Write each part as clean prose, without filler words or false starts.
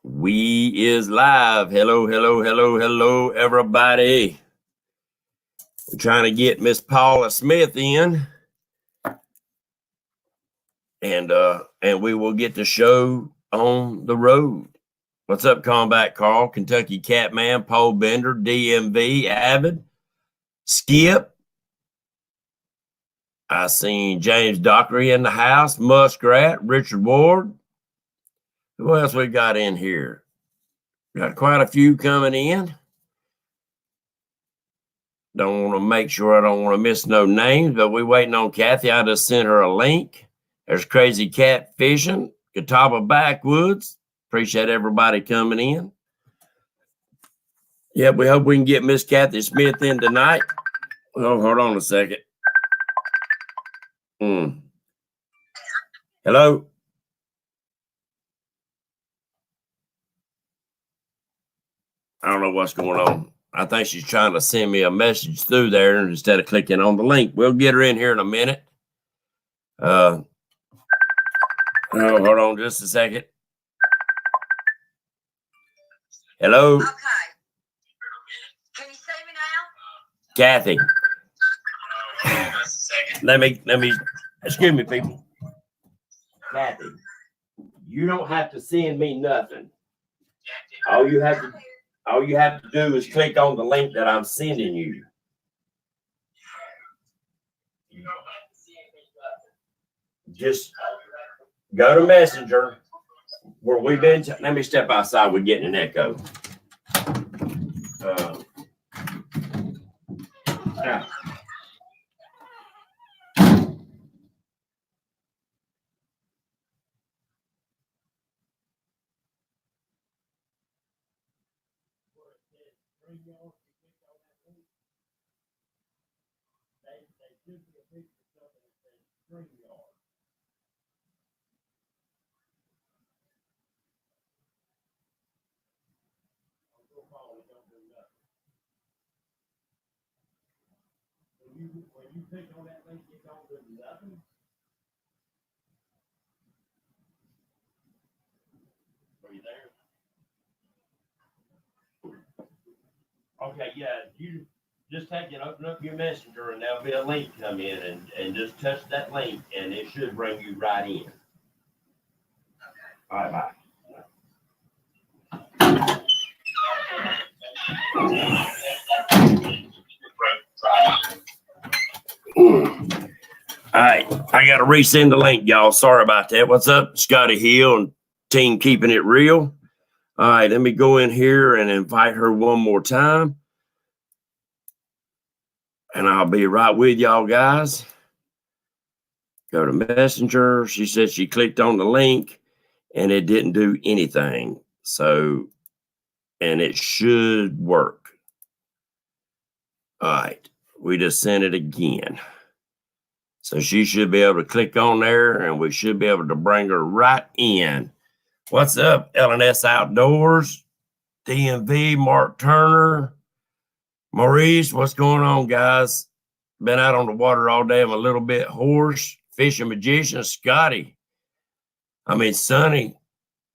We is live. Hello, hello, hello, hello, everybody. We're trying to get Miss Paula Smith in, and we will get the show on the road. What's up, Combat Carl, Kentucky Catman, Pole Bender, DMV, Avid, Skip. I seen James Dockery in the house, Muskrat, Richard Ward. Who else we got in here? Got quite a few coming in. Don't want to make sure I don't want to miss no names, but we waiting on Kathy. I just sent her a link. There's Crazy Catfishing, Catawba Backwoods. Appreciate everybody coming in. Yeah, we hope we can get Miss Kathy Smith in tonight. Oh, hold on a second. Hello? I don't know what's going on. I think she's trying to send me a message through there instead of clicking on the link. We'll get her in here in a minute. Oh, hold on just a second. Hello? Okay. Can you see me now? Kathy. Let me, excuse me, people. Kathy, you don't have to send me nothing. All you have to do is click on the link that I'm sending you. Just go to Messenger where we've been. Let me step outside. We're getting an echo. Now. When you click on that link, it don't do nothing. Are you there? Okay, yeah. You just take it, open up your messenger, and there'll be a link come in, and just touch that link, and it should bring you right in. Okay. All right, bye. All right, I got to resend the link, y'all. Sorry about that. What's up, Scotty Hill and team keeping it real? All right, let me go in here and invite her one more time. And I'll be right with y'all guys. Go to Messenger. She said she clicked on the link and it didn't do anything. So, and it should work. All right, we just sent it again. So she should be able to click on there and we should be able to bring her right in. What's up, LNS Outdoors, DMV, Mark Turner, Maurice, what's going on, guys? Been out on the water all day. I'm a little bit hoarse. Fishing Magician, Scotty. Sonny,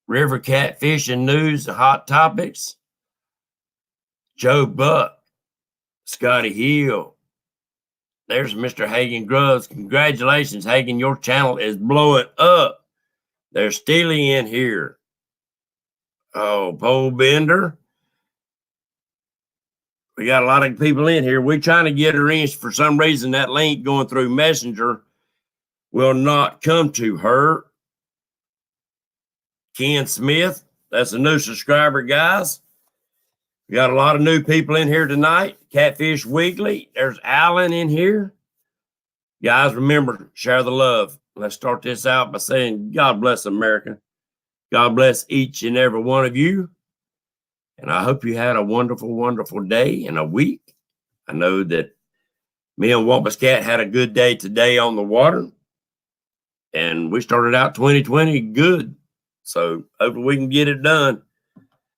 River Catfishing News, the Hot Topics. Joe Buck, Scotty Hill. There's Mr. Hagen Grubbs. Congratulations, Hagen. Your channel is blowing up. There's Steely in here. Oh, Pole Bender. We got a lot of people in here. We're trying to get her in. For some reason, that link going through Messenger will not come to her. Ken Smith, that's a new subscriber, guys. We got a lot of new people in here tonight. Catfish Weekly. There's Alan in here. Guys, remember, share the love. Let's start this out by saying, God bless America. God bless each and every one of you. And I hope you had a wonderful, wonderful day and a week. I know that me and Wampus Cat had a good day today on the water. And we started out 2020 good. So hopefully we can get it done.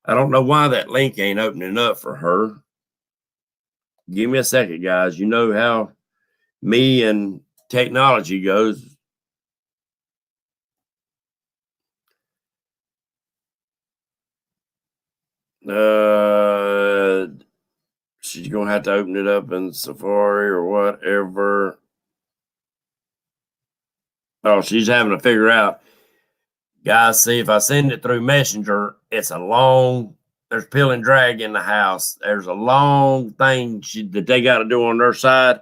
I don't know why that link ain't opening up for her. Give me a second, guys. You know how me and technology goes. She's gonna have to open it up in Safari or whatever. Oh, she's having to figure out. Guys, see, if I send it through Messenger, it's a long, there's peel and drag in the house. There's a long thing that they got to do on their side.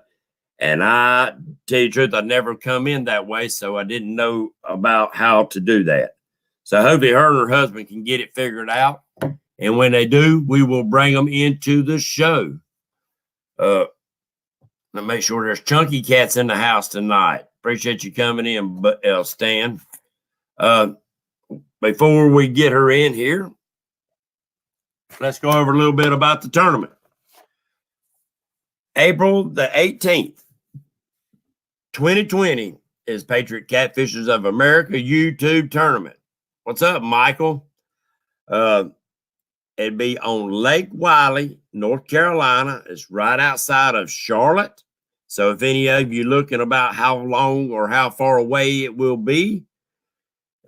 And I tell you the truth, I never come in that way, so I didn't know about how to do that. So hopefully her and her husband can get it figured out. And when they do, we will bring them into the show. Let me make sure there's chunky cats in the house tonight. Appreciate you coming in, Stan. Before we get her in here, let's go over a little bit about the tournament. April the 18th, 2020 is Patriot Catfishers of America YouTube tournament. What's up, Michael? It'd be on Lake Wiley, North Carolina. It's right outside of Charlotte. So if any of you looking about how long or how far away it will be,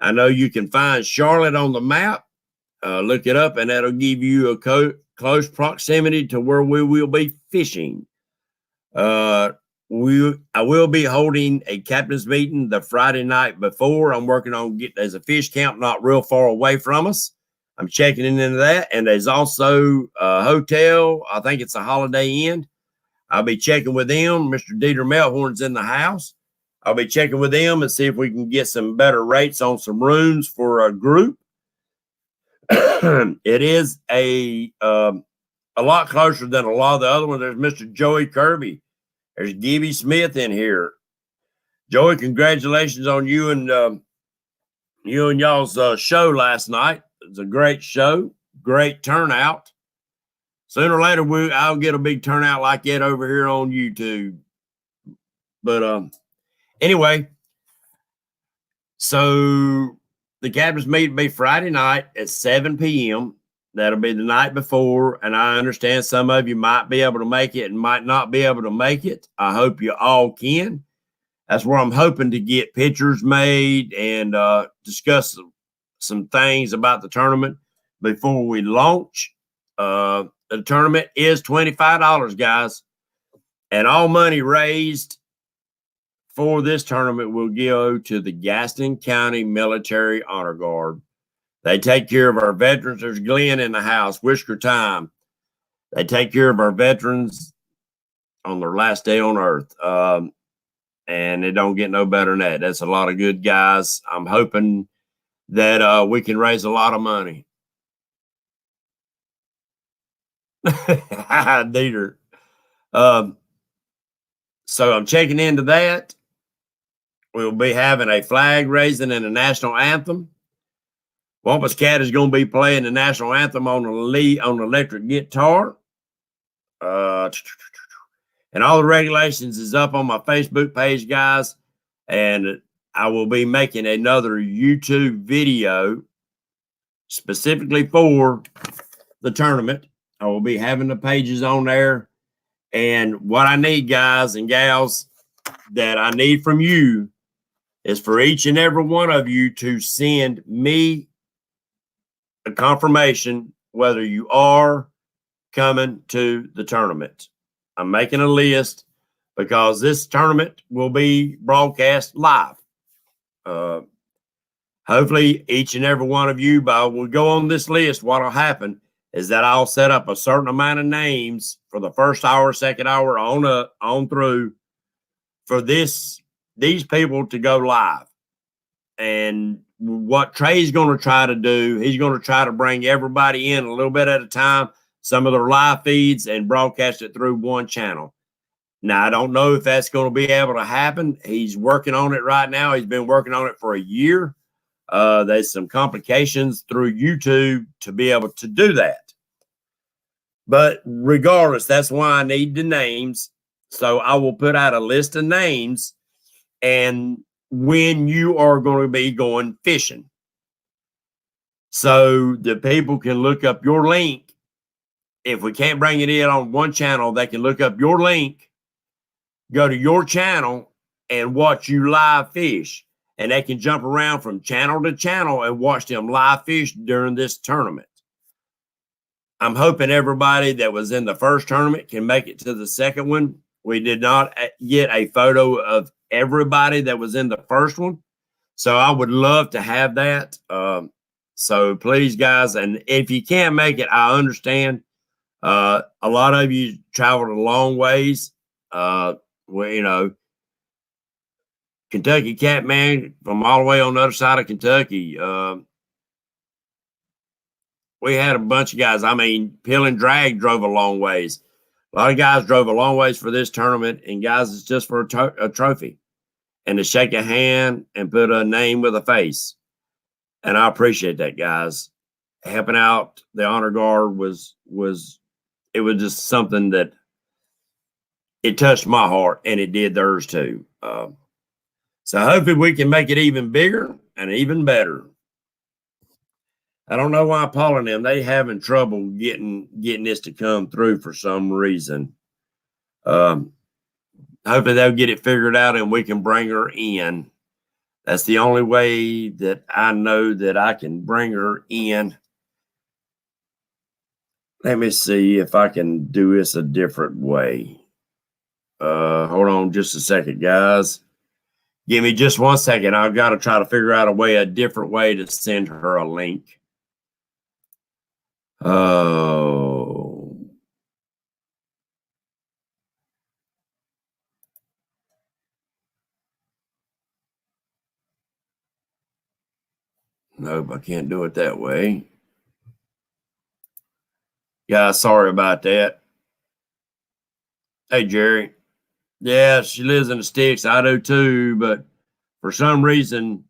I know you can find Charlotte on the map. Look it up, and that'll give you a close proximity to where we will be fishing. I will be holding a captain's meeting the Friday night before. I'm working on there's a fish camp not real far away from us. I'm checking into that, and there's also a hotel. I think it's a Holiday Inn. I'll be checking with them. Mr. Dieter Melhorn's in the house. I'll be checking with them and see if we can get some better rates on some rooms for a group. It is a lot closer than a lot of the other ones. There's Mr. Joey Kirby. There's Gibby Smith in here. Joey, congratulations on you and y'all's show last night. It was a great show, great turnout. Sooner or later, I'll get a big turnout like that over here on YouTube. But anyway, so the captain's meeting will be Friday night at 7 p.m. That'll be the night before, and I understand some of you might be able to make it and might not be able to make it. I hope you all can. That's where I'm hoping to get pictures made and discuss some things about the tournament before we launch. The tournament is $25, guys, and all money raised for this tournament will go to the Gaston County Military Honor Guard. They take care of our veterans. There's Glenn in the house, Whisker Time. They take care of our veterans on their last day on earth. And it don't get no better than that. That's a lot of good guys. I'm hoping that we can raise a lot of money. Dieter. So I'm checking into that. We'll be having a flag raising and a national anthem. Wampus Cat is going to be playing the national anthem on the electric guitar. And all the regulations is up on my Facebook page, guys. And I will be making another YouTube video specifically for the tournament. I will be having the pages on there. And what I need, guys and gals, that I need from you is for each and every one of you to send me a confirmation whether you are coming to the tournament. I'm making a list because this tournament will be broadcast live. Hopefully, each and every one of you, but we'll go on this list. What will happen is that I'll set up a certain amount of names for the first hour, second hour, on through for these people to go live. And what Trey's going to try to do, he's going to try to bring everybody in a little bit at a time, some of their live feeds, and broadcast it through one channel. Now, I don't know if that's going to be able to happen. He's working on it right now. He's been working on it for a year. There's some complications through YouTube to be able to do that. But regardless, that's why I need the names. So I will put out a list of names and when you are going to be going fishing. So the people can look up your link. If we can't bring it in on one channel, they can look up your link, go to your channel, and watch you live fish. And they can jump around from channel to channel and watch them live fish during this tournament. I'm hoping everybody that was in the first tournament can make it to the second one. We did not get a photo of everybody that was in the first one. So I would love to have that. So please, guys, and if you can't make it, I understand. A lot of you traveled a long ways. Well, Kentucky Catman from all the way on the other side of Kentucky. We had a bunch of guys. I mean, Pill and Drag drove a long ways. A lot of guys drove a long ways for this tournament, and guys, it's just for a trophy and to shake a hand and put a name with a face. And I appreciate that, guys. Helping out the honor guard was just something that it touched my heart, and it did theirs too. So hopefully we can make it even bigger and even better. I don't know why Paula and them, they having trouble getting this to come through for some reason. Hopefully they'll get it figured out and we can bring her in. That's the only way that I know that I can bring her in. Let me see if I can do this a different way. Hold on just a second, guys. Give me just 1 second. I've got to try to figure out a different way to send her a link. Oh. Nope, I can't do it that way. Guys, sorry about that. Hey, Jerry. Yeah, she lives in the sticks. I do too, but for some reason,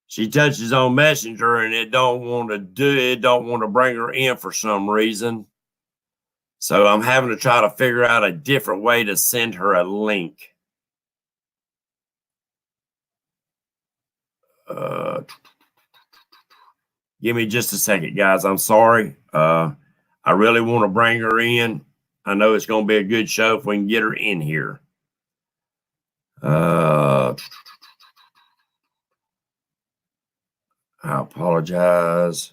she touches on Messenger and it don't want to bring her in for some reason. So I'm having to try to figure out a different way to send her a link. Give me just a second, guys. I'm sorry. I really want to bring her in. I know it's going to be a good show if we can get her in here. I apologize.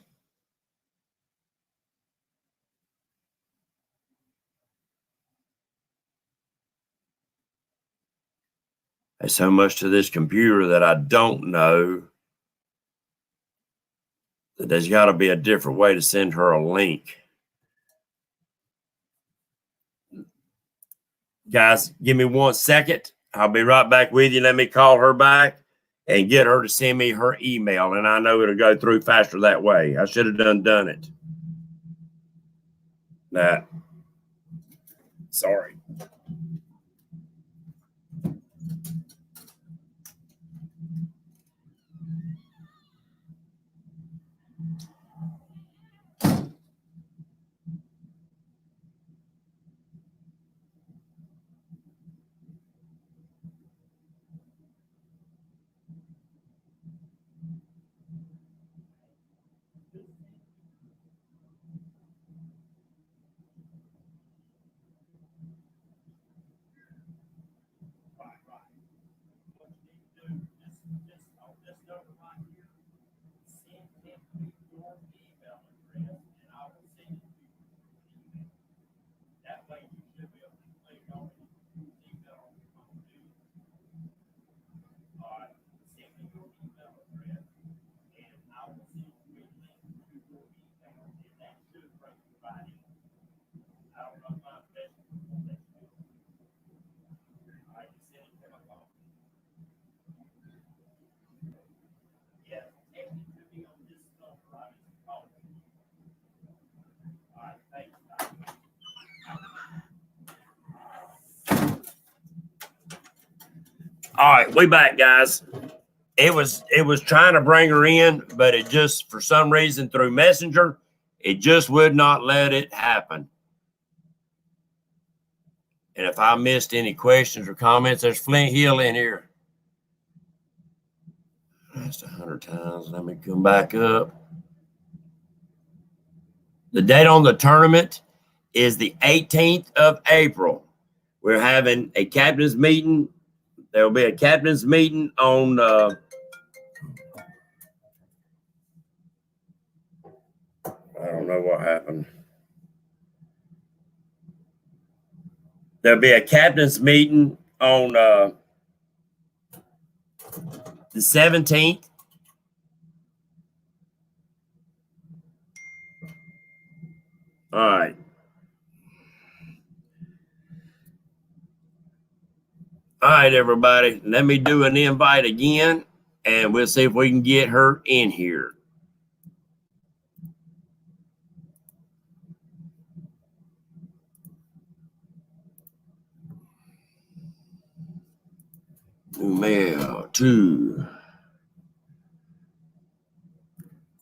There's so much to this computer that I don't know. That there's got to be a different way to send her a link. Guys, give me 1 second. I'll be right back with you. Let me call her back and get her to send me her email. And I know it'll go through faster that way. I should have done it. Sorry. All right, we back, guys. It was trying to bring her in, but it just, for some reason, through Messenger, it just would not let it happen. And if I missed any questions or comments, there's Flint Hill in here. That's 100 times. Let me come back up. The date on the tournament is the 18th of April. We're having a captain's meeting. There will be a captain's meeting on I don't know what happened. There'll be a captain's meeting on the 17th. All right. All right, everybody. Let me do an invite again, and we'll see if we can get her in here. Mail to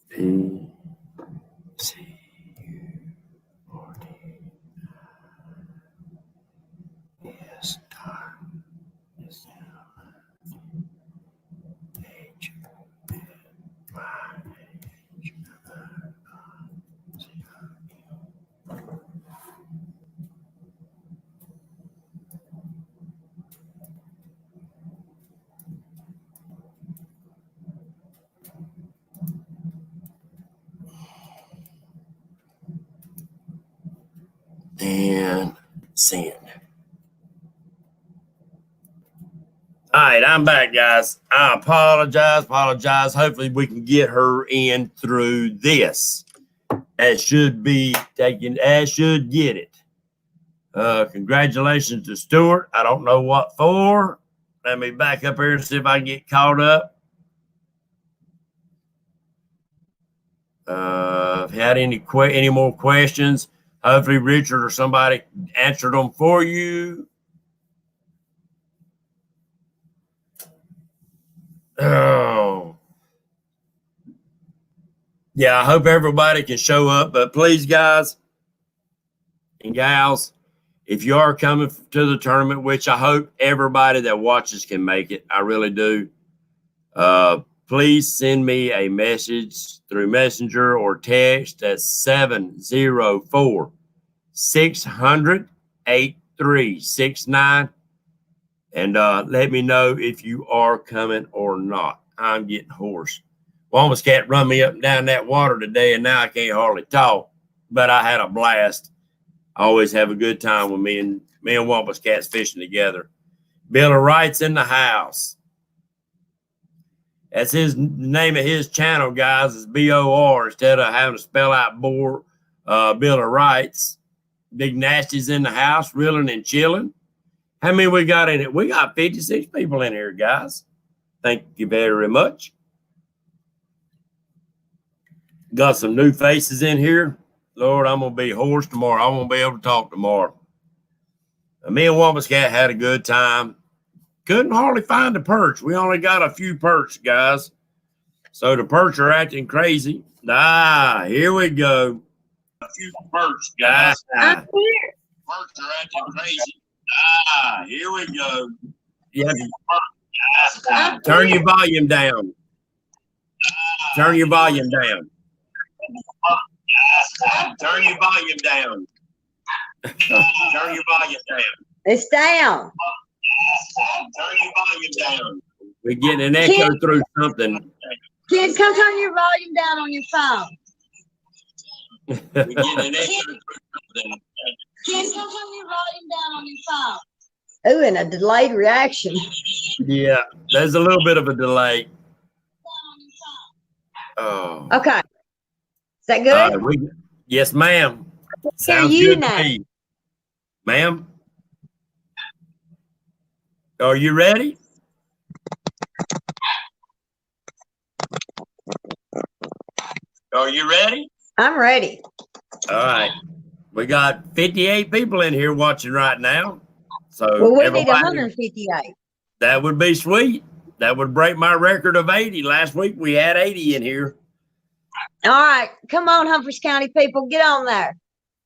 P C U R D S S H Y H. And send. All right, I'm back, guys. I apologize. Hopefully we can get her in through this. That should be taken, as should get it. Congratulations to Stuart. I don't know what for. Let me back up here and see if I can get caught up. If you had any more questions, hopefully Richard or somebody answered them for you. Oh, yeah, I hope everybody can show up, but please, guys and gals, if you are coming to the tournament, which I hope everybody that watches can make it, I really do, please send me a message through Messenger or text at 704-600-8369. And let me know if you are coming or not. I'm getting hoarse. Wombus Cat run me up and down that water today, and now I can't hardly talk. But I had a blast. I always have a good time with me and Wombus Cat's fishing together. Bill Wright's in the house. That's the name of his channel, guys. It's BOR instead of having to spell out Bill Wright's. Big Nasty's in the house, reeling and chilling. How many we got in it? We got 56 people in here, guys. Thank you very much. Got some new faces in here. Lord, I'm going to be hoarse tomorrow. I won't be able to talk tomorrow. Me and Wombus Cat had a good time. Couldn't hardly find a perch. We only got a few perch, guys. So the perch are acting crazy. Here we go. A few perch, guys. I'm here. Perch are acting crazy. Here we go. Yeah. Turn your volume down. Turn your volume down. Turn your volume down. Turn your volume down. It's down. Turn your volume down. We're getting an echo through something. Kids, come turn your volume down on your phone. We're getting an echo through something. Kids, come turn your volume down on your phone. Ooh, and a delayed reaction. Yeah, there's a little bit of a delay. Oh. Okay. Is that good? Yes, ma'am. Sounds you good now. To me. Ma'am? Are you ready? Are you ready? I'm ready. All right. We got 58 people in here watching right now. So well, we need 158. That would be sweet. That would break my record of 80. Last week we had 80 in here. All right. Come on, Humphreys County people. Get on there.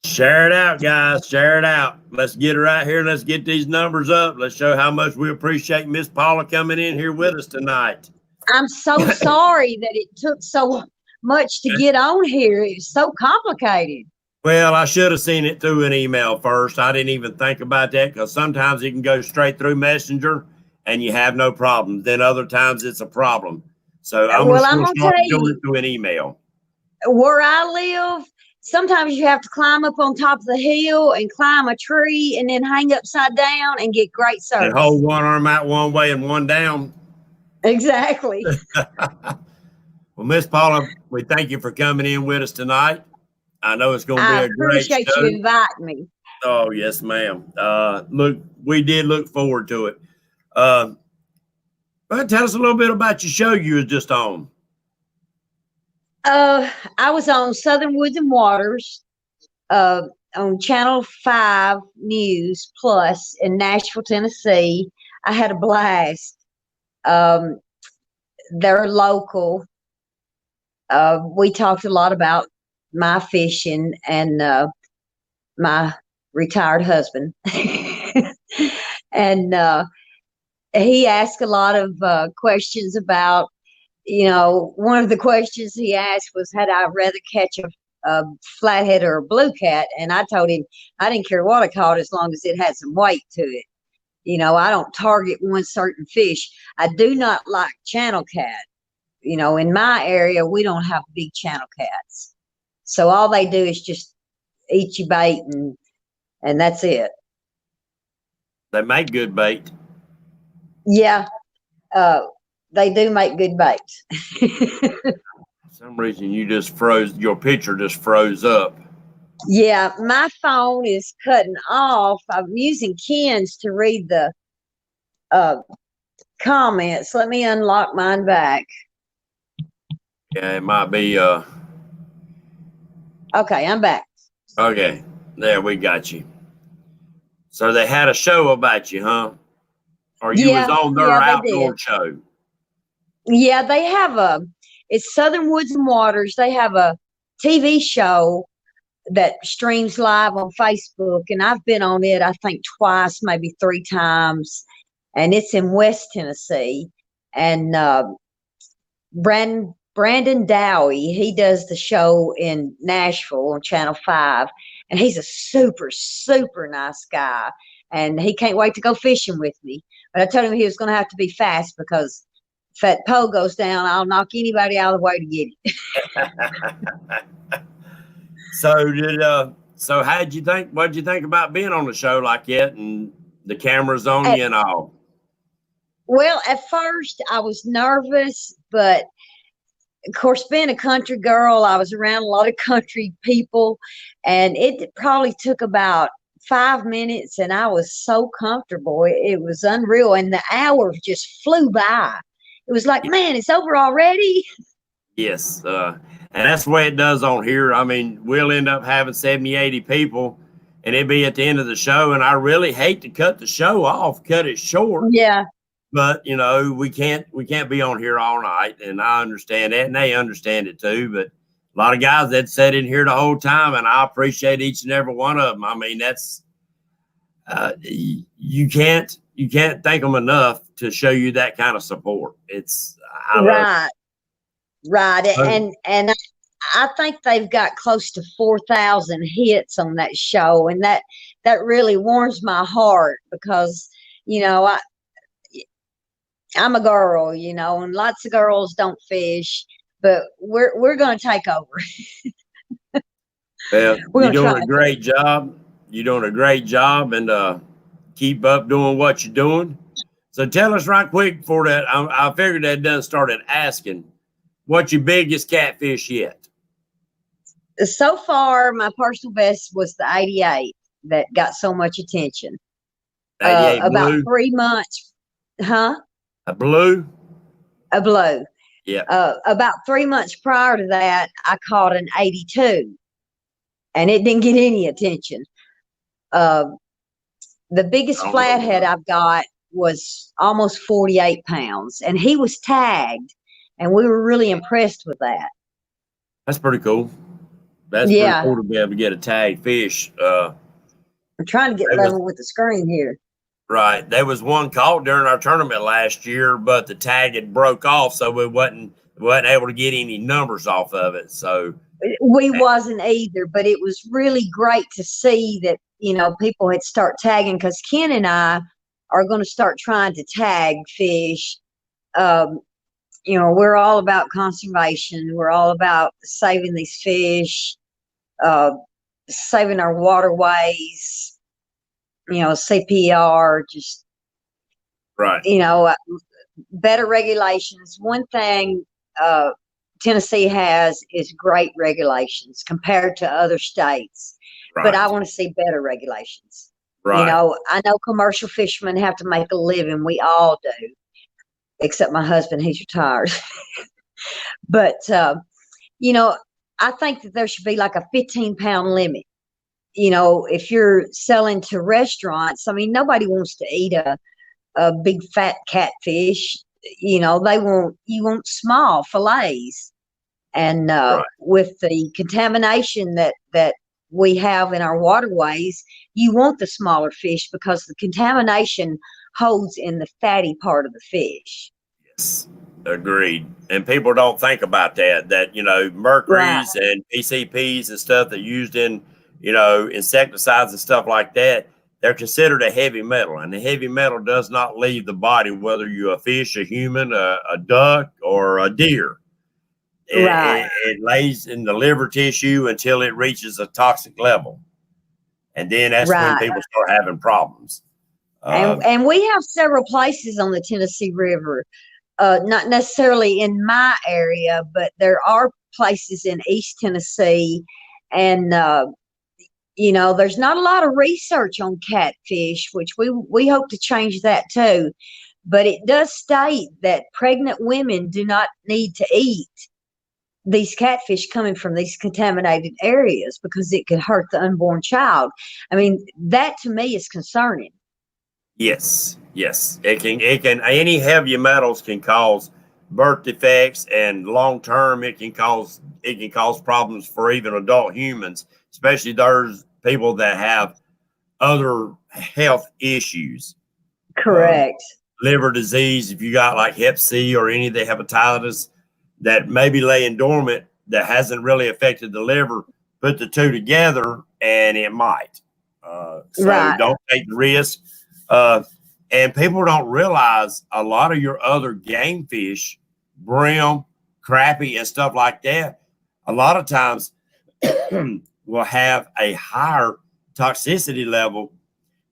Share it out, guys. Share it out. Let's get it right here. Let's get these numbers up. Let's show how much we appreciate Miss Paula coming in here with us tonight. I'm so sorry that it took so much to get on here. It's so complicated. Well, I should have seen it through an email first. I didn't even think about that because sometimes it can go straight through Messenger and you have no problem. Then other times it's a problem. So I'm going to start doing it through an email. Where I live, sometimes you have to climb up on top of the hill and climb a tree and then hang upside down and get great And service. hold one arm out one way and one down. Exactly. Well, Miss Paula, we thank you for coming in with us tonight. I know it's going to be I a great appreciate show. you inviting me. Oh, yes, ma'am. Look, we did look forward to it. But tell us a little bit about your show you were just on. I was on Southern Woods and Waters, on Channel 5 News Plus in Nashville, Tennessee. I had a blast. They're local. We talked a lot about my fishing and my retired husband. And he asked a lot of questions about, one of the questions he asked was, had I rather catch a flathead or a blue cat? And I told him I didn't care what I caught as long as it had some weight to it. I don't target one certain fish. I do not like channel cat. In my area, we don't have big channel cats. So all they do is just eat your bait and that's it. They make good bait. Yeah. They do make good baits. For some reason, your picture just froze up. Yeah, my phone is cutting off. I'm using Ken's to read the comments. Let me unlock mine back. Yeah, it might be. Okay, I'm back. Okay, there, we got you. So they had a show about you, huh? Or you was on their outdoor show? Yeah, they have it's Southern Woods and Waters. They have a TV show that streams live on Facebook, and I've been on it, I think, twice, maybe 3 times, and it's in West Tennessee. And Brandon Dowie, he does the show in Nashville on Channel 5, and he's a super, super nice guy, and he can't wait to go fishing with me. But I told him he was going to have to be fast, because if that pole goes down, I'll knock anybody out of the way to get it. So what'd you think about being on a show like that and the cameras on you and all? Well, at first I was nervous, but of course, being a country girl, I was around a lot of country people, and it probably took about 5 minutes, and I was so comfortable. It was unreal, and the hour just flew by. It was like, man, it's over already. Yes, and that's the way it does on here. I mean, we'll end up having 70, 80 people, and it'd be at the end of the show, and I really hate to cut the show off, cut it short. Yeah. But we can't be on here all night, and I understand that, and they understand it too. But a lot of guys that sat in here the whole time, and I appreciate each and every one of them. I mean, that's you can't thank them enough to show you that kind of support. Right. And I think they've got close to 4,000 hits on that show, and that really warms my heart, because I'm a girl, and lots of girls don't fish, but we're going to take over. Well, you're doing a great job. You're doing a great job, and keep up doing what you're doing. So tell us right quick before that, I figured that done started asking, what's your biggest catfish yet? So far, my personal best was the 88 that got so much attention. 88 blue? About 3 months. Huh? A blue? A blue. Yeah. About 3 months prior to that, I caught an 82, and it didn't get any attention. The biggest flathead I've got was almost 48 pounds, and he was tagged, and we were really impressed with that. That's pretty cool. That's pretty cool to be able to get a tagged fish. I'm trying to get level with the screen here. Right. There was one caught during our tournament last year, but the tag had broke off, so we wasn't able to get any numbers off of it. So we wasn't either, but it was really great to see that, people had start tagging, because Ken and I are going to start trying to tag fish. We're all about conservation. We're all about saving these fish. saving our waterways, CPR, just, Right. better regulations. One thing Tennessee has is great regulations compared to other states, but I Right. want to see better regulations. Right. I know commercial fishermen have to make a living. We all do, except my husband, he's retired. But, I think that there should be like a 15-pound limit. If you're selling to restaurants, I mean, nobody wants to eat a big fat catfish. You want small fillets. And Right. with the contamination that we have in our waterways, you want the smaller fish because the contamination holds in the fatty part of the fish. Yes. Agreed. And people don't think about that, Right, mercuries and PCPs and stuff that used in, insecticides and stuff like that, they're considered a heavy metal. And the heavy metal does not leave the body, whether you're a fish, a human, a duck, or a deer. right. It lays in the liver tissue until it reaches a toxic level. And then that's when Right. people start having problems. And we have several places on the Tennessee River, not necessarily in my area, but there are places in East Tennessee. And, there's not a lot of research on catfish, which we hope to change that too. But it does state that pregnant women do not need to eat these catfish coming from these contaminated areas because it could hurt the unborn child. I mean, that to me is concerning. Yes, yes. It can any heavy metals can cause birth defects, and long term it can cause problems for even adult humans, especially those people that have other health issues. Uh, Correct. Liver disease, if you got like hep C or any of the hepatitis that may be laying dormant that hasn't really affected the liver, put the two together and it might. So Right. don't take the risk. Uh, and people don't realize a lot of your other game fish, brim, crappie, and stuff like that, a lot of times will have a higher toxicity level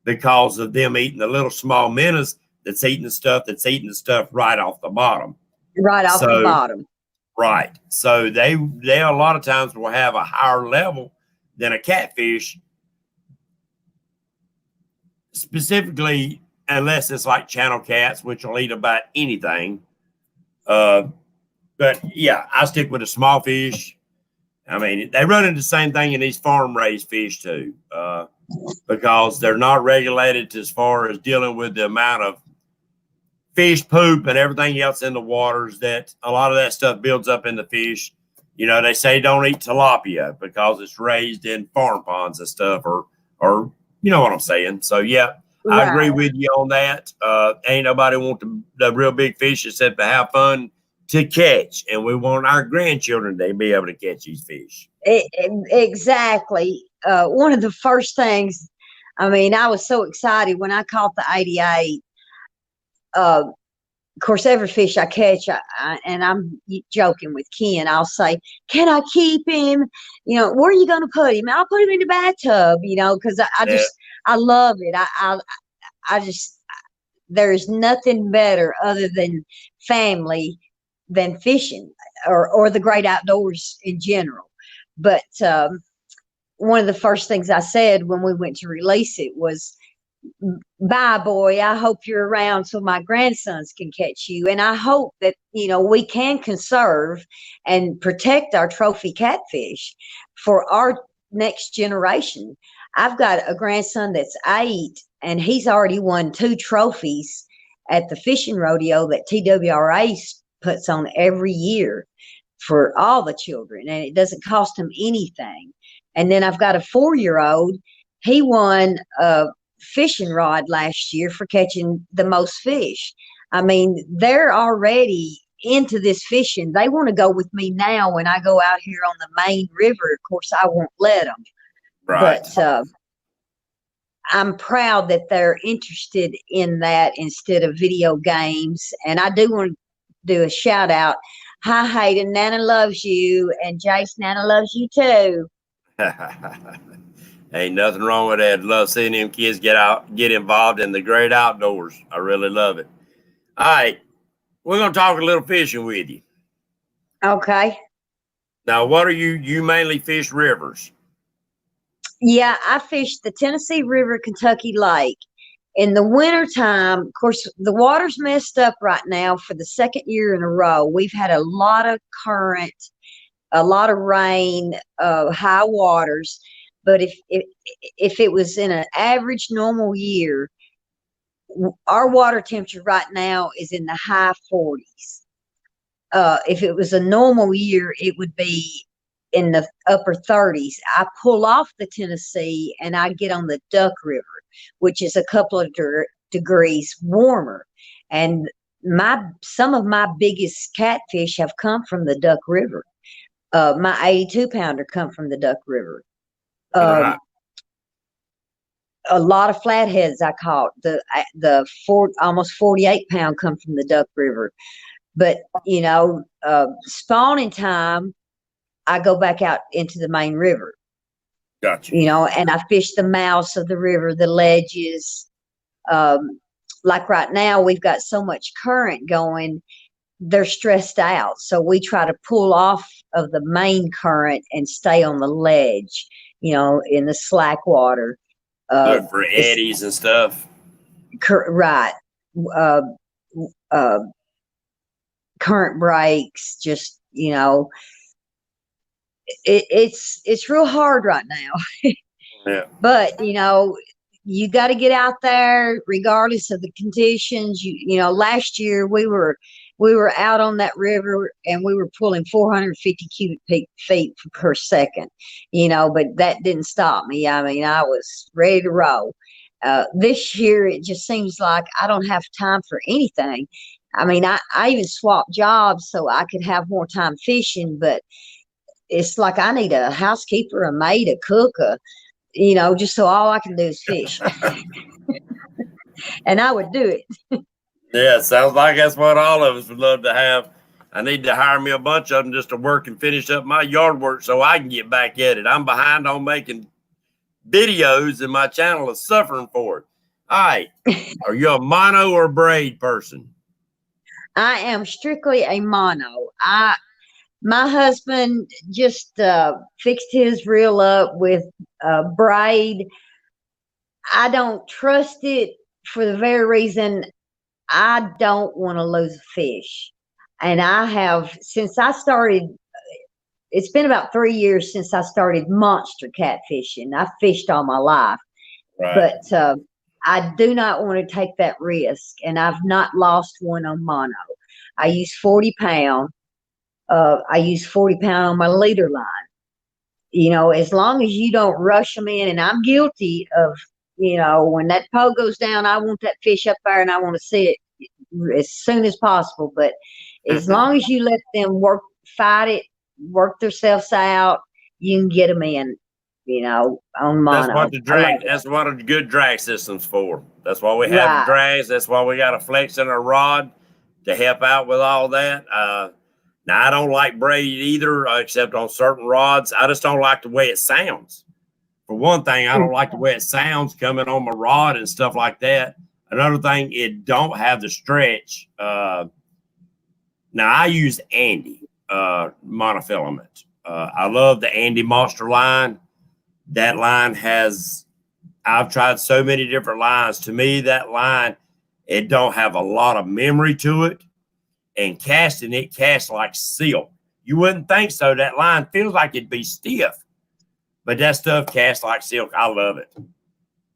because of them eating the little small minnows that's eating the stuff right off the bottom. Right off the So, bottom. right. So they a lot of times will have a higher level than a catfish, specifically unless it's like channel cats, which will eat about anything. But yeah, I stick with the small fish. I mean, they run into the same thing in these farm raised fish too, because they're not regulated as far as dealing with the amount of fish poop and everything else in the waters, that a lot of that stuff builds up in the fish. They say don't eat tilapia because it's raised in farm ponds and stuff, or you know what I'm saying. So yeah, I agree Right. with you on that. Ain't nobody want the real big fish except to have fun to catch, and we want our grandchildren to be able to catch these fish. Exactly. One of the first things, I mean, I was so excited when I caught the 88. Of course, every fish I catch, and I'm joking with Ken, I'll say, "Can I keep him? Where are you going to put him? I'll put him in the bathtub, because Yeah, I love it. I just, there's nothing better other than family than fishing or the great outdoors in general. But one of the first things I said when we went to release it was, bye, boy. I hope you're around so my grandsons can catch you. And I hope that, we can conserve and protect our trophy catfish for our next generation. I've got a grandson that's 8, and he's already won 2 trophies at the fishing rodeo that TWRA puts on every year for all the children, and it doesn't cost them anything. And then I've got a 4-year-old. He won a fishing rod last year for catching the most fish. I mean, they're already into this fishing. They want to go with me now when I go out here on the main river. Of course, I won't let them, right. but I'm proud that they're interested in that instead of video games. And I do want to do a shout out. Hi, Hayden. Nana loves you. And Jace, Nana loves you too. Ain't nothing wrong with that. Love seeing them kids get involved in the great outdoors. I really love it. All right, we're gonna talk a little fishing with you. Okay. Now, what are you mainly fish rivers? Yeah, I fished the Tennessee River, Kentucky Lake. In the wintertime, of course, the water's messed up right now for the second year in a row. We've had a lot of current, a lot of rain, high waters. But if it was in an average normal year, our water temperature right now is in the high 40s. If it was a normal year, it would be in the upper 30s. I pull off the Tennessee and I get on the Duck River, which is a couple of degrees warmer. And some of my biggest catfish have come from the Duck River. My 82 pounder come from the Duck River. Right. A lot of flatheads I caught. Almost 48-pound come from the Duck River. But spawning time, I go back out into the main river. Gotcha. And I fish the mouths of the river, the ledges. Like right now, we've got so much current going, they're stressed out. So we try to pull off of the main current and stay on the ledge, in the slack water. Look for eddies and stuff. Right. Current breaks, just, it's real hard right now. Yeah. But, you got to get out there regardless of the conditions. Last year we were out on that river and we were pulling 450 cubic feet per second, but that didn't stop me. I mean, I was ready to roll. This year, it just seems like I don't have time for anything. I mean, I even swapped jobs so I could have more time fishing, but it's like I need a housekeeper, a maid, a cook, just so all I can do is fish. And I would do it. Yeah, sounds like that's what all of us would love to have. I need to hire me a bunch of them just to work and finish up my yard work so I can get back at it. I'm behind on making videos and my channel is suffering for it. All right. Are you a mono or braid person? I am strictly a mono. My husband just fixed his reel up with braid. I don't trust it for the very reason I don't want to lose a fish. And I have, since I started, it's been about 3 years since I started monster catfishing. I've fished all my life. Right. But I do not want to take that risk. And I've not lost one on mono. I use 40 pound. I use 40 pound on my leader line. As long as you don't rush them in, and I'm guilty of, when that pole goes down, I want that fish up there and I want to see it as soon as possible. But as long as you let them fight it, work themselves out, you can get them in, on mono. That's what a good drag system's for. That's why we have drags. That's why we got a flex in our rod to help out with all that. Now, I don't like braid either, except on certain rods. I just don't like the way it sounds. For one thing, I don't like the way it sounds coming on my rod and stuff like that. Another thing, it don't have the stretch. Now, I use Andy monofilament. I love the Andy Monster line. That line I've tried so many different lines. To me, that line, it don't have a lot of memory to it. And casting it casts like silk. You wouldn't think so. That line feels like it'd be stiff, but that stuff casts like silk. I love it.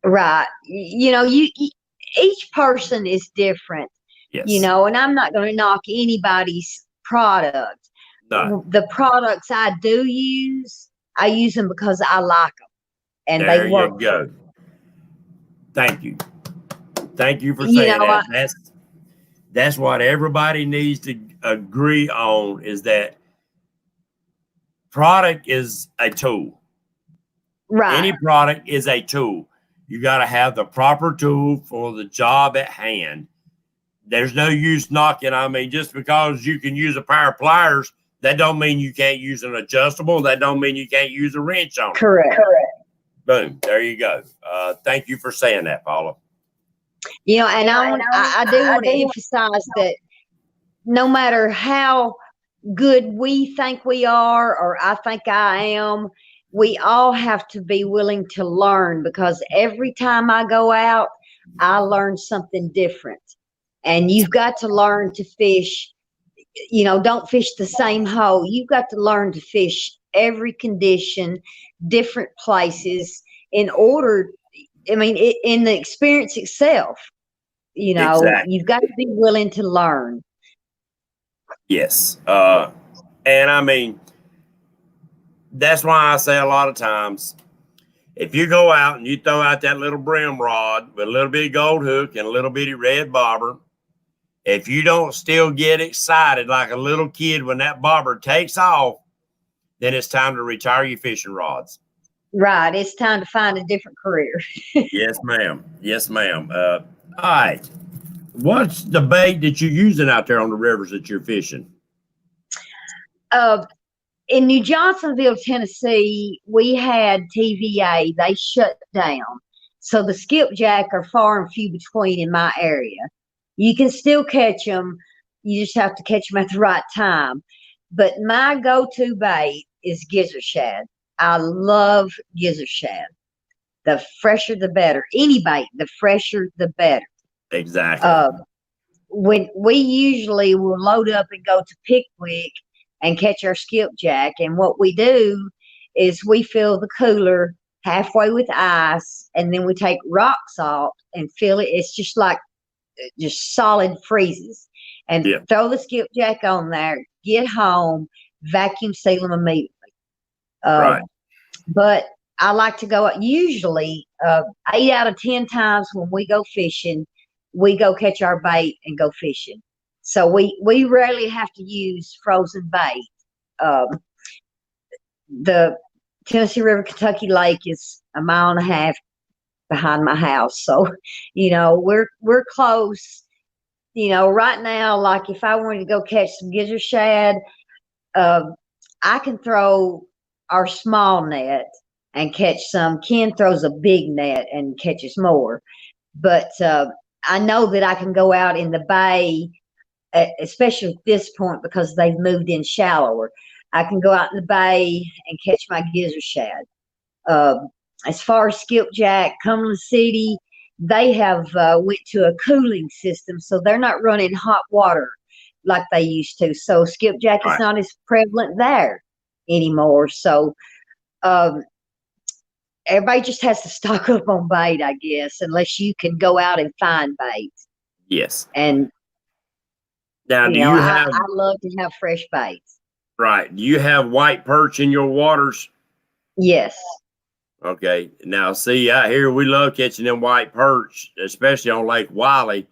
Right. Each person is different. Yes. And I'm not going to knock anybody's product. No. The products I do use, I use them because I like them, and they work. There you go. Thank you. Thank you for saying that. That's what everybody needs to agree on, is that product is a tool. Right. Any product is a tool. You got to have the proper tool for the job at hand. There's no use knocking. I mean, just because you can use a pair of pliers That don't mean you can't use an adjustable. That don't mean you can't use a wrench on it. Correct. Boom. There you go. Thank you for saying that, Paula. You know, and I do want to emphasize that no matter how good we think we are, or I think I am, we all have to be willing to learn, because every time I go out, I learn something different. And you've got to learn to fish, you know, don't fish the same hole. You've got to learn to fish every condition, different places, in order, I mean, in the experience itself, you know, Exactly. you've got to be willing to learn. Yes. And I mean, that's why I say a lot of times, if you go out and you throw out that little brim rod with a little bitty gold hook and a little bitty red bobber, if you don't still get excited like a little kid when that bobber takes off, then it's time to retire your fishing rods. Right. It's time to find a different career. Yes, ma'am. Yes, ma'am. All right. What's the bait that you're using out there on the rivers that you're fishing? In New Johnsonville, Tennessee, we had TVA. They shut down. So the skipjack are far and few between in my area. You can still catch them. You just have to catch them at the right time. But my go-to bait is gizzard shad. I love gizzard shad. The fresher, the better. Any bait, the fresher, the better. Exactly. When we usually will load up and go to Pickwick and catch our skipjack, and what we do is we fill the cooler halfway with ice, and then we take rock salt and fill it. It's just like just solid freezes, and throw the skipjack on there, get home, vacuum seal them immediately. Right. But I like to go, usually 8 out of 10 times when we go fishing, we go catch our bait and go fishing. So we rarely have to use frozen bait. The Tennessee River, Kentucky Lake is 1.5 miles behind my house. So, you know, we're close. You know, right now, like if I wanted to go catch some gizzard shad, I can throw our small net and catch some. Ken throws a big net and catches more. But I know that I can go out in the bay, especially at this point because they've moved in shallower. I can go out in the bay and catch my gizzard shad. As far as skipjack, Cumberland City, they have went to a cooling system, so they're not running hot water like they used to. So skipjack is not as prevalent there anymore. So everybody just has to stock up on bait, I guess, unless you can go out and find bait. Yes. And now, do you have? I love to have fresh baits. Right. Do you have white perch in your waters? Yes. Okay. Now, see, out here we love catching them white perch, especially on Lake Wiley.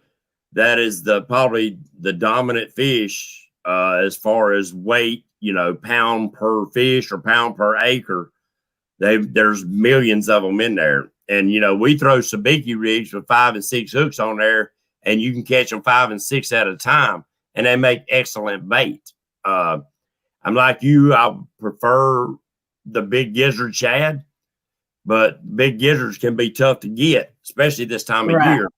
That is probably the dominant fish as far as weight, you know, pound per fish or pound per acre. There's millions of them in there. And, you know, we throw sabiki rigs with 5 and 6 hooks on there, and you can catch them 5 and 6 at a time, and they make excellent bait. I'm like you, I prefer the big gizzard shad, but big gizzards can be tough to get, especially this time of year.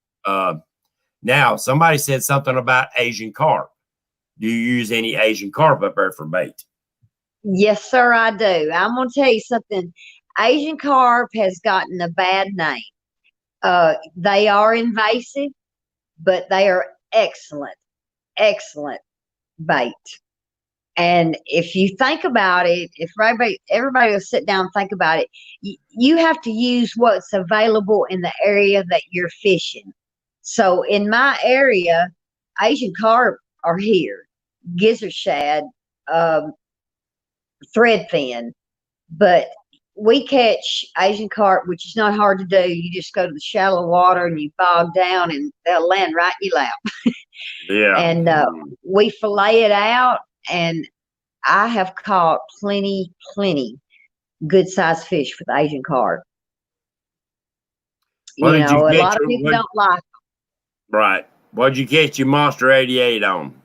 Now, somebody said something about Asian carp. Do you use any Asian carp up there for bait? Yes, sir, I do. I'm going to tell you something. Asian carp has gotten a bad name. They are invasive, but they are excellent, excellent bait. And if you think about it, if everybody will sit down and think about it, you have to use what's available in the area that you're fishing. So in my area, Asian carp are here, gizzard shad, threadfin, but we catch Asian carp, which is not hard to do. You just go to the shallow water and you bog down and they'll land right in your lap. Yeah. And we fillet it out, and I have caught plenty good sized fish with Asian carp. A lot of people don't like them. Right. What did you catch your Monster 88 on?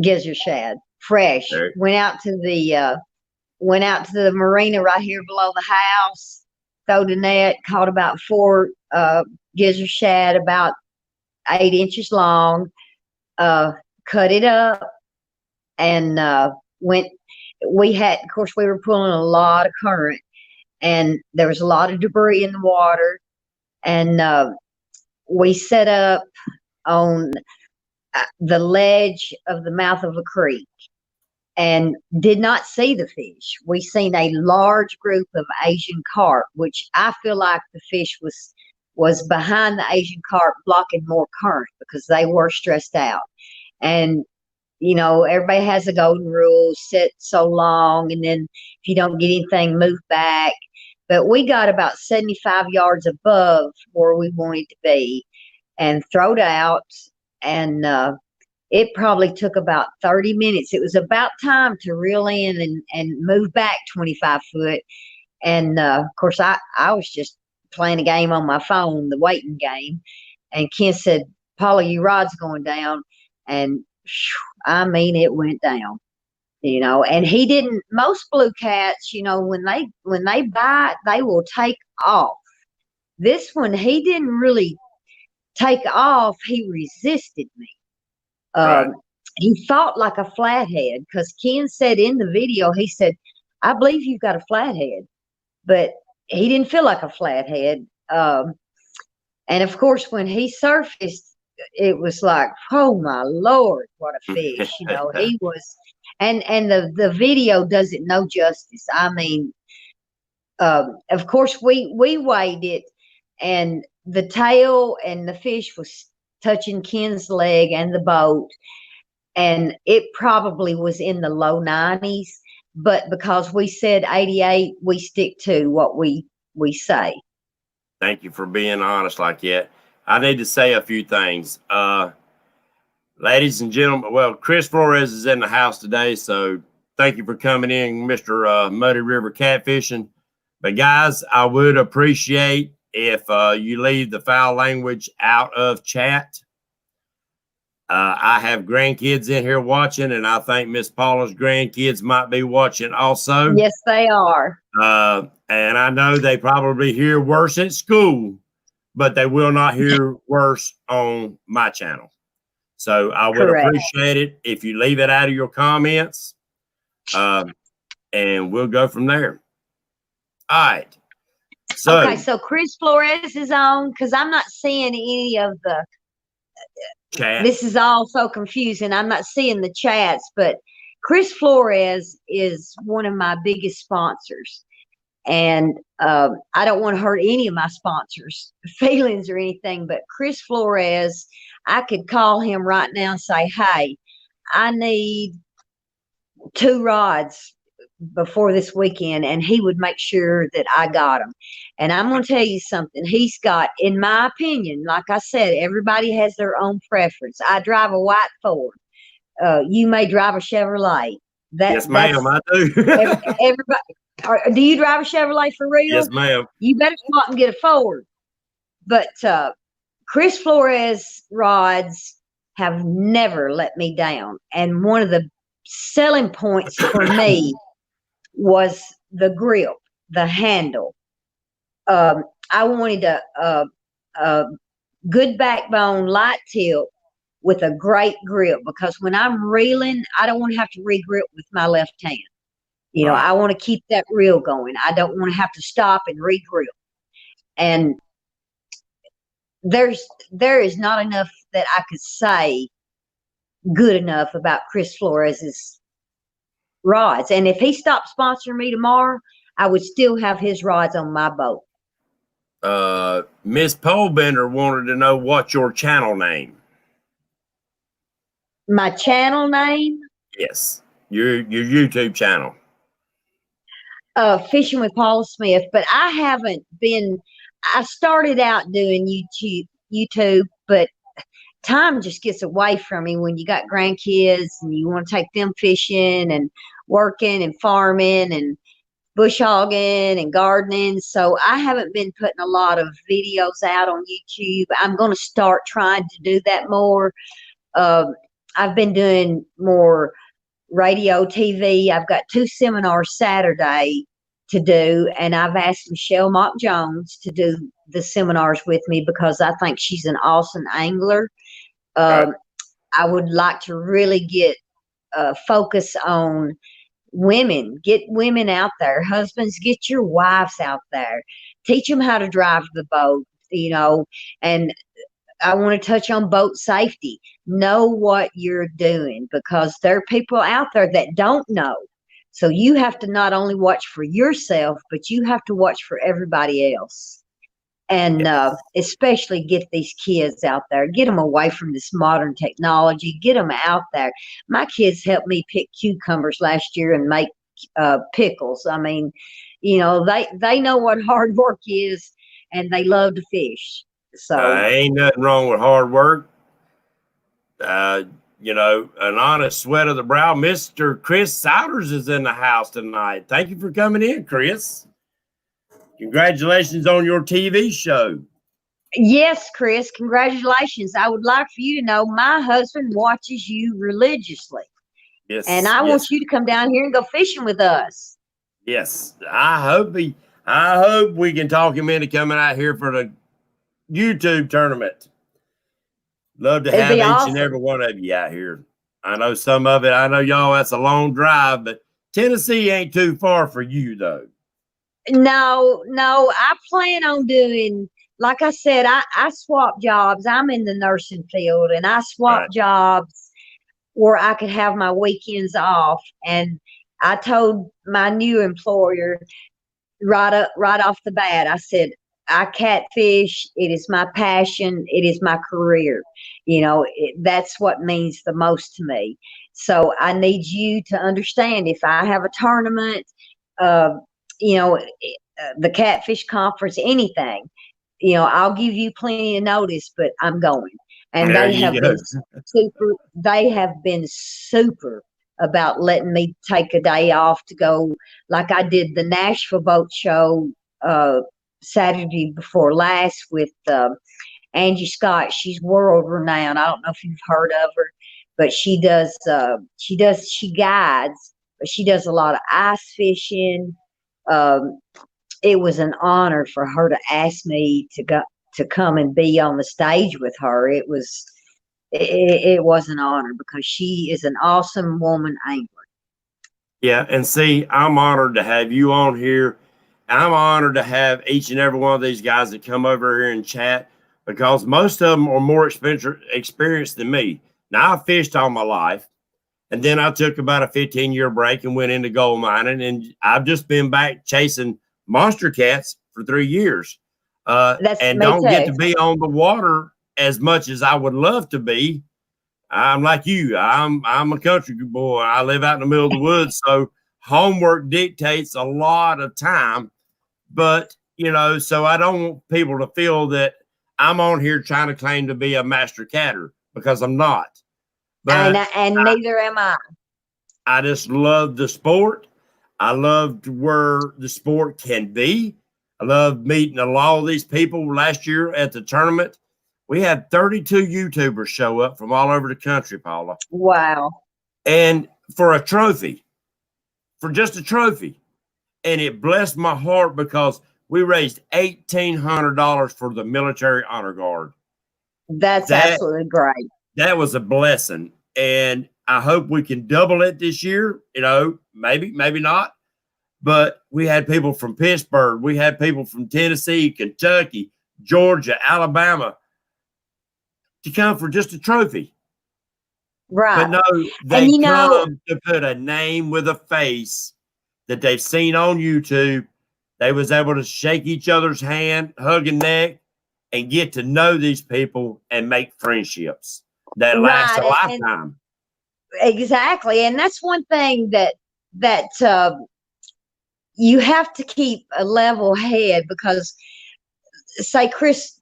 Gizzard shad. fresh. There. Went out to the marina right here below the house, throwed a net, caught about 4 gizzard shad about 8 inches long, cut it up, and went. We had, of course, we were pulling a lot of current, and there was a lot of debris in the water, and we set up on the ledge of the mouth of a creek and did not see the fish. We seen a large group of Asian carp, which I feel like the fish was behind the Asian carp, blocking more current because they were stressed out. And you know, everybody has a golden rule: sit so long, and then if you don't get anything, move back. But we got about 75 yards above where we wanted to be and throwed out, and it probably took about 30 minutes. It was about time to reel in and move back 25 foot. And of course, I was just playing a game on my phone, the waiting game. And Ken said, "Paula, your rod's going down." And I mean, it went down, you know. And he didn't. Most blue cats, you know, when they bite, they will take off. This one, he didn't really take off. He resisted me. Right. He fought like a flathead, because Ken said in the video, he said, "I believe you've got a flathead," but he didn't feel like a flathead. And of course, when he surfaced, it was like, oh my Lord, what a fish. You know, he was, and the video does it no justice. I mean, of course we weighed it, and the tail and the fish was touching Ken's leg and the boat, and it probably was in the low 90s, but because we said 88, we stick to what we say. Thank you for being honest like that. I need to say a few things. Ladies and gentlemen, well, Chris Flores is in the house today, so thank you for coming in, Mr. Muddy River Catfishing. But guys, I would appreciate if you leave the foul language out of chat. I have grandkids in here watching, and I think Miss Paula's grandkids might be watching also. Yes, they are. And I know they probably hear worse at school, but they will not hear worse on my channel. So I would Correct. appreciate it if you leave it out of your comments, and we'll go from there. All right. So, okay, so Chris Flores is on, because I'm not seeing any of the chat. This is all so confusing. I'm not seeing the chats, but Chris Flores is one of my biggest sponsors. And I don't want to hurt any of my sponsors' feelings or anything, but Chris Flores, I could call him right now and say, "Hey, I need 2 rods before this weekend," and he would make sure that I got them. And I'm going to tell you something. He's got, in my opinion, like I said, everybody has their own preference. I drive a white Ford. You may drive a Chevrolet. Yes, ma'am, I do. Everybody. Do you drive a Chevrolet for real? Yes, ma'am. You better come out and get a Ford. But Chris Flores rods have never let me down. And one of the selling points for me was the grip, the handle. I wanted a good backbone, light tip with a great grip, because when I'm reeling, I don't want to have to re-grip with my left hand. You know, I want to keep that reel going. I don't want to have to stop and re-grip. And there is not enough that I could say good enough about Chris Flores's rods. And if he stopped sponsoring me tomorrow, I would still have his rods on my boat. Miss Polebender wanted to know what's your channel name. My channel name? Yes, your YouTube channel. Fishing with Paula Smith, but I haven't been. I started out doing YouTube, but time just gets away from me when you got grandkids and you want to take them fishing and working and farming and bush hogging and gardening. So I haven't been putting a lot of videos out on YouTube. I'm going to start trying to do that more. I've been doing more radio, TV. I've got 2 seminars Saturday to do, and I've asked Michelle Mock Jones to do the seminars with me because I think she's an awesome angler. Right. I would like to really get focus on women. Get women out there. Husbands, get your wives out there. Teach them how to drive the boat, and I want to touch on boat safety. Know what you're doing because there are people out there that don't know. So you have to not only watch for yourself, but you have to watch for everybody else. And especially get these kids out there, get them away from this modern technology, get them out there. My kids helped me pick cucumbers last year and make pickles. I mean, they know what hard work is, and they love to fish. So Ain't nothing wrong with hard work. An honest sweat of the brow. Mr. Chris Souders is in the house tonight. Thank you for coming in, Chris. Congratulations on your TV show. Yes, Chris, congratulations. I would like for you to know my husband watches you religiously. Yes. And I want you to come down here and go fishing with us. Yes. I hope we can talk him into coming out here for the YouTube tournament. Love to have each and every one of you out here. I know some of it. I know y'all, that's a long drive, but Tennessee ain't too far for you, though. No, I plan on doing, like I said, I swap jobs. I'm in the nursing field, and I swap jobs where I could have my weekends off. And I told my new employer right off the bat, I said, I catfish. It is my passion. It is my career. That's what means the most to me. So I need you to understand if I have a tournament, the catfish conference, anything, I'll give you plenty of notice, but I'm going. And they have been super about letting me take a day off to go. Like I did the Nashville Boat Show Saturday before last with Angie Scott. She's world renowned. I don't know if you've heard of her, but she guides, but she does a lot of ice fishing. It was an honor for her to ask me to come and be on the stage with her. It was an honor because she is an awesome woman angler. Yeah, and see, I'm honored to have you on here. I'm honored to have each and every one of these guys that come over here and chat because most of them are more experienced than me. Now, I fished all my life, and then I took about a 15-year break and went into gold mining, and I've just been back chasing monster cats for 3 years. And don't get to be on the water as much as I would love to be. I'm like you. I'm a country boy. I live out in the middle of the woods, so homework dictates a lot of time. But, so I don't want people to feel that I'm on here trying to claim to be a master catter because I'm not. But neither am I. I just love the sport. I loved where the sport can be. I love meeting a lot of these people. Last year at the tournament, we had 32 YouTubers show up from all over the country, Paula. Wow. And for a trophy, for just a trophy. And it blessed my heart because we raised $1,800 for the Military Honor Guard. That's absolutely great. That was a blessing. And I hope we can double it this year. Maybe not. But we had people from Pittsburgh. We had people from Tennessee, Kentucky, Georgia, Alabama to come for just a trophy. Right. But no, they come to put a name with a face that they've seen on YouTube. They was able to shake each other's hand, hug a neck, and get to know these people and make friendships that last a lifetime. Exactly. And that's one thing that you have to keep a level head because say Chris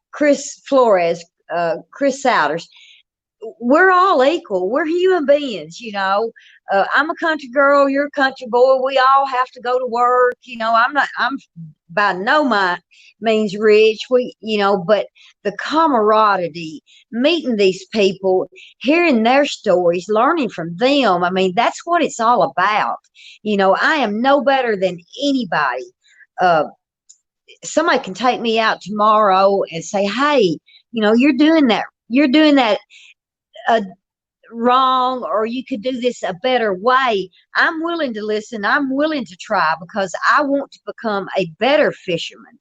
Flores, Chris Souders, we're all equal. We're human beings, I'm a country girl, you're a country boy. We all have to go to work. I'm by no means rich. But the camaraderie, meeting these people, hearing their stories, learning from them. I mean, that's what it's all about. I am no better than anybody. Uh, Somebody can take me out tomorrow and say, hey, you're doing that uh, wrong, or you could do this a better way. I'm willing to listen. I'm willing to try, because I want to become a better fisherman.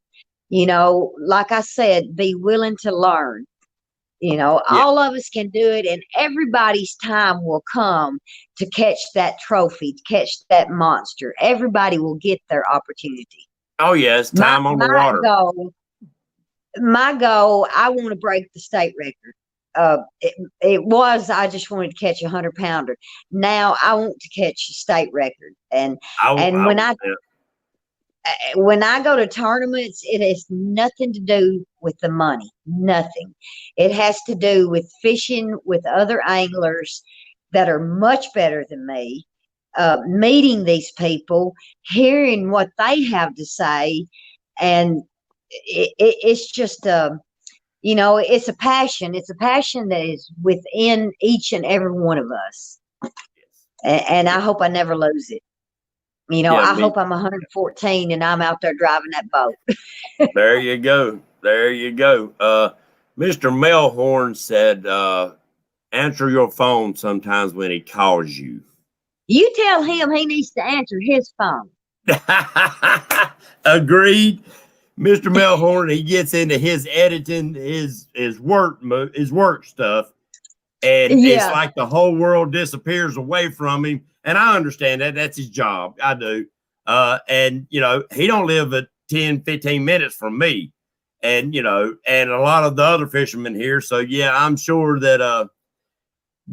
Like I said, be willing to learn. Yeah. All of us can do it, and everybody's time will come to catch that trophy, to catch that monster. Everybody will get their opportunity. Oh, yeah. It's My time on the my water. goal, my goal, I want to break the state record. I just wanted to catch a 100-pounder. Now I want to catch a state record. And when I Yeah. when I go to tournaments, it has nothing to do with the money. Nothing. It has to do with fishing with other anglers that are much better than me, meeting these people, hearing what they have to say, and it's just it's a passion. It's a passion that is within each and every one of us, and I hope I never lose it. Yeah, I hope I'm 114 and I'm out there driving that boat. there you go. There you go. Mr. Melhorn said, answer your phone sometimes when he calls you. You tell him he needs to answer his phone. Agreed. Mr. Melhorn, he gets into his editing, his work stuff, and it's Yeah, like the whole world disappears away from him. And I understand that. That's his job. I do. And he don't live at 10, 15 minutes from me. And and a lot of the other fishermen here. So yeah, I'm sure that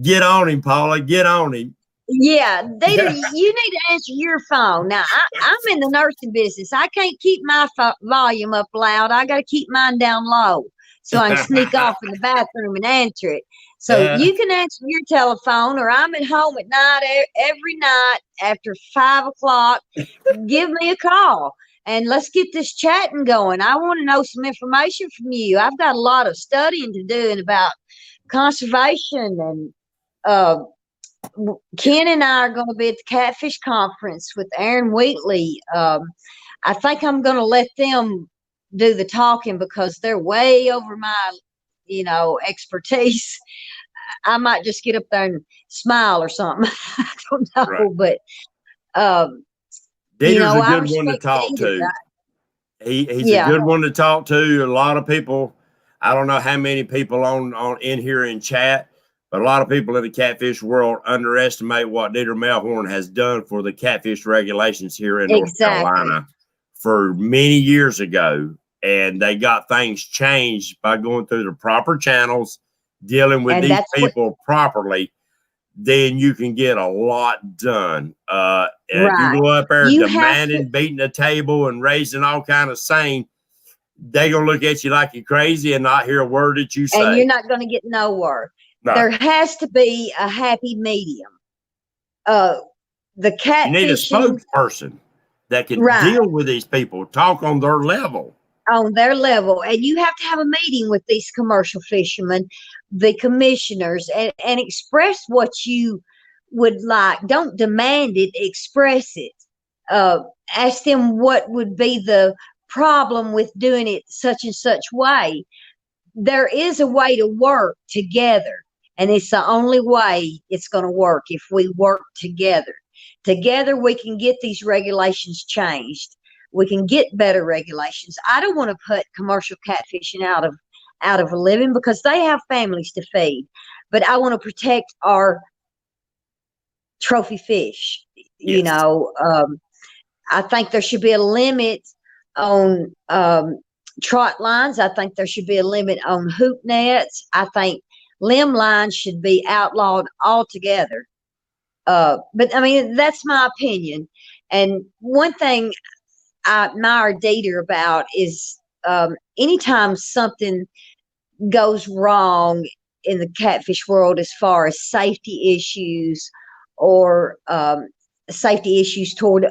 get on him, Paula. Get on him. yeah. Dita, you need to answer your phone. Now, I'm in the nursing business. I can't keep my volume up loud. I got to keep mine down low so I can sneak off in the bathroom and answer it. So Yeah. you can answer your telephone, or I'm at home at night, every night after 5 o'clock. Give me a call and let's get this chatting going. I want to know some information from you. I've got a lot of studying to do about conservation, and uh, Ken and I are going to be at the Catfish Conference with Aaron Wheatley. I think I'm going to let them do the talking because they're way over my, expertise. I might just get up there and smile or something. I don't know, Right. but Dieter's a I good one to respect talk Dieter. to. He's a Yeah, good one to talk to. A lot of people, I don't know how many people on in here in chat, but a lot of people in the catfish world underestimate what Dieter Melhorn has done for the catfish regulations here in North exactly. Carolina for many years ago. And they got things changed by going through the proper channels, dealing with And these that's what, people properly. Then you can get a lot done. If you right. go up there You have to, demanding, beating the table, and raising all kind of saying, they gonna look at you like you're crazy and not hear a word that you and you're say. not going to get nowhere. No, There has to be a happy medium. The you need a catfishing, spokesperson that can right, deal with these people, talk on their level. on their level. And you have to have a meeting with these commercial fishermen, the commissioners, and express what you would like. Don't demand it, express it. Ask them what would be the problem with doing it such and such way. There is a way to work together, and it's the only way it's going to work if we work together. Together we can get these regulations changed. We can get better regulations. I don't want to put commercial catfishing out of a living because they have families to feed, but I want to protect our trophy fish. Yes. I think there should be a limit on trot lines. I think there should be a limit on hoop nets. I think limb lines should be outlawed altogether. But I mean, that's my opinion. And one thing I admire Dieter about is anytime something goes wrong in the catfish world as far as safety issues or safety issues toward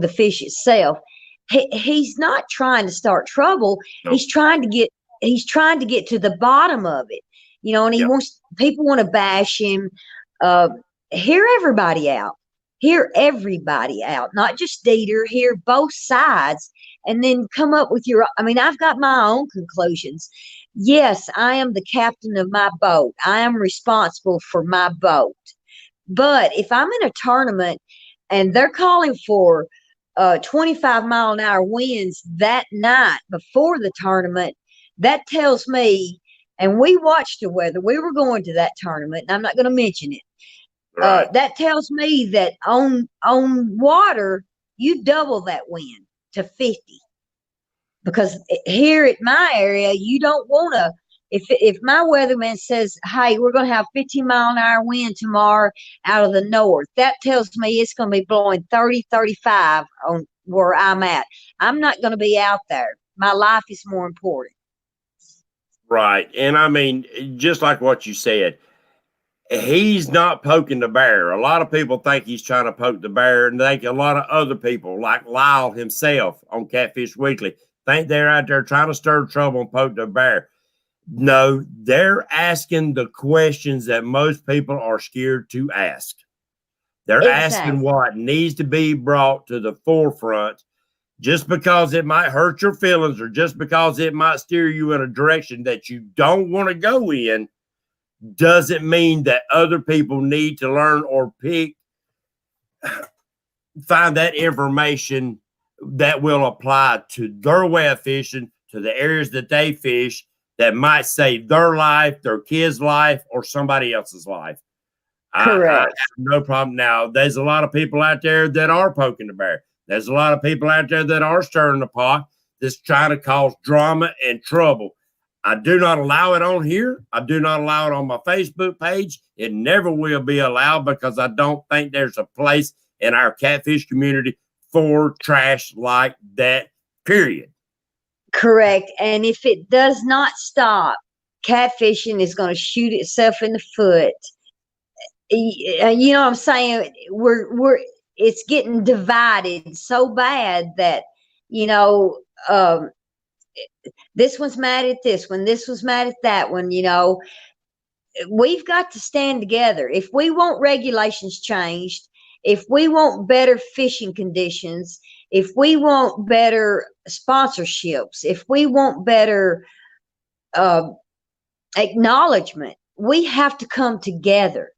the fish itself. He's not trying to start trouble. Nope. He's trying to get to the bottom of it, and he Yep. wants people want to bash him. Hear everybody out. Hear everybody out, not just Dieter. Hear both sides, and then come up with your. I mean, I've got my own conclusions. Yes, I am the captain of my boat. I am responsible for my boat. But if I'm in a tournament and they're calling for 25-mile-an-hour winds that night before the tournament, that tells me, and we watched the weather. We were going to that tournament, and I'm not going to mention it. Right. That tells me that on water, you double that wind to 50. Because here at my area, you don't want to. If my weatherman says, hey, we're going to have 15-mile-an-hour wind tomorrow out of the north, that tells me it's going to be blowing 30, 35 on where I'm at. I'm not going to be out there. My life is more important. Right. And I mean, just like what you said, he's not poking the bear. A lot of people think he's trying to poke the bear, and think a lot of other people, like Lyle himself on Catfish Weekly, think they're out there trying to stir trouble and poke the bear. No, they're asking the questions that most people are scared to ask. They're asking what needs to be brought to the forefront. Just because it might hurt your feelings, or just because it might steer you in a direction that you don't want to go in, doesn't mean that other people need to learn or find that information that will apply to their way of fishing, to the areas that they fish, that might save their life, their kid's life, or somebody else's life. Correct. I have no problem. Now, there's a lot of people out there that are poking the bear. There's a lot of people out there that are stirring the pot, that's trying to cause drama and trouble. I do not allow it on here. I do not allow it on my Facebook page. It never will be allowed, because I don't think there's a place in our catfish community for trash like that, period. Correct. And if it does not stop, catfishing is going to shoot itself in the foot. You know what I'm saying? It's getting divided so bad that, this one's mad at this one, this was mad at that one. We've got to stand together. If we want regulations changed, if we want better fishing conditions, if we want better sponsorships, if we want better acknowledgement, we have to come together.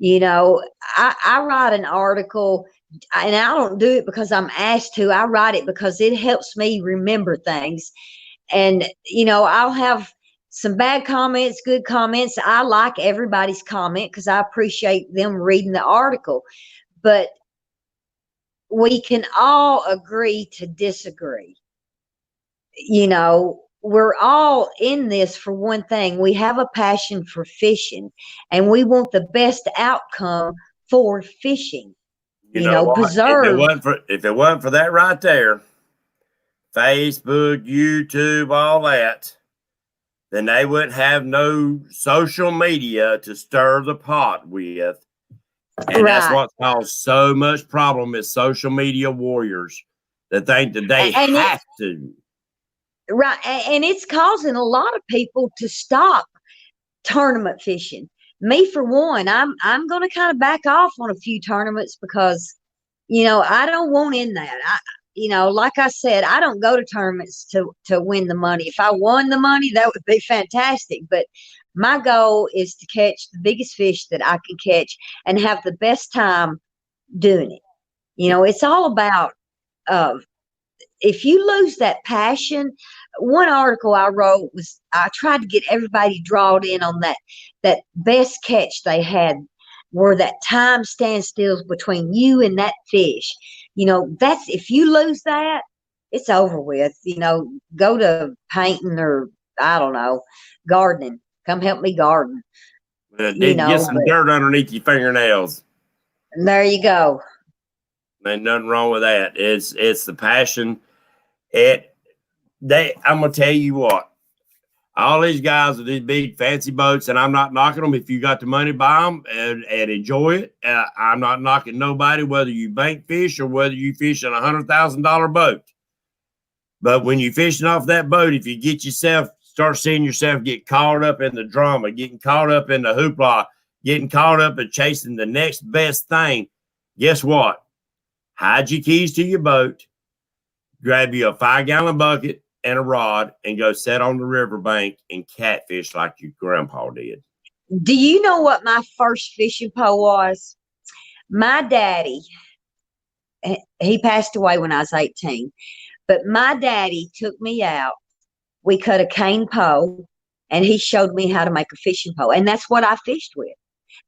I write an article, and I don't do it because I'm asked to. I write it because it helps me remember things. And, I'll have some bad comments, good comments. I like everybody's comment because I appreciate them reading the article. But we can all agree to disagree. We're all in this for one thing. We have a passion for fishing, and we want the best outcome for fishing. Preserve. If it wasn't for that right there, Facebook, YouTube, all that, then they wouldn't have no social media to stir the pot with. And that's what's caused so much problem is social media warriors that think that they have to. Right. And it's causing a lot of people to stop tournament fishing. Me, for one, I'm going to kind of back off on a few tournaments because, I don't want in that. Like I said, I don't go to tournaments to win the money. If I won the money, that would be fantastic. But my goal is to catch the biggest fish that I can catch and have the best time doing it. It's all about, if you lose that passion. One article I wrote was, I tried to get everybody drawn in on that best catch they had, where that time stands still between you and that fish. That's, if you lose that, it's over with. Go to painting, or I don't know, gardening. Come help me garden. Get some dirt underneath your fingernails. And there you go. Ain't nothing wrong with that. It's the passion. I'm gonna tell you what. All these guys with these big fancy boats, and I'm not knocking them if you got the money, buy them and enjoy it. I'm not knocking nobody, whether you bank fish or whether you fish in $100,000 boat. But when you're fishing off that boat, if you start seeing yourself get caught up in the drama, getting caught up in the hoopla, getting caught up in chasing the next best thing, guess what? Hide your keys to your boat, grab you a 5-gallon bucket and a rod, and go sit on the riverbank and catfish like your grandpa did. Do you know what my first fishing pole was? My daddy, he passed away when I was 18, but my daddy took me out. We cut a cane pole, and he showed me how to make a fishing pole, and that's what I fished with.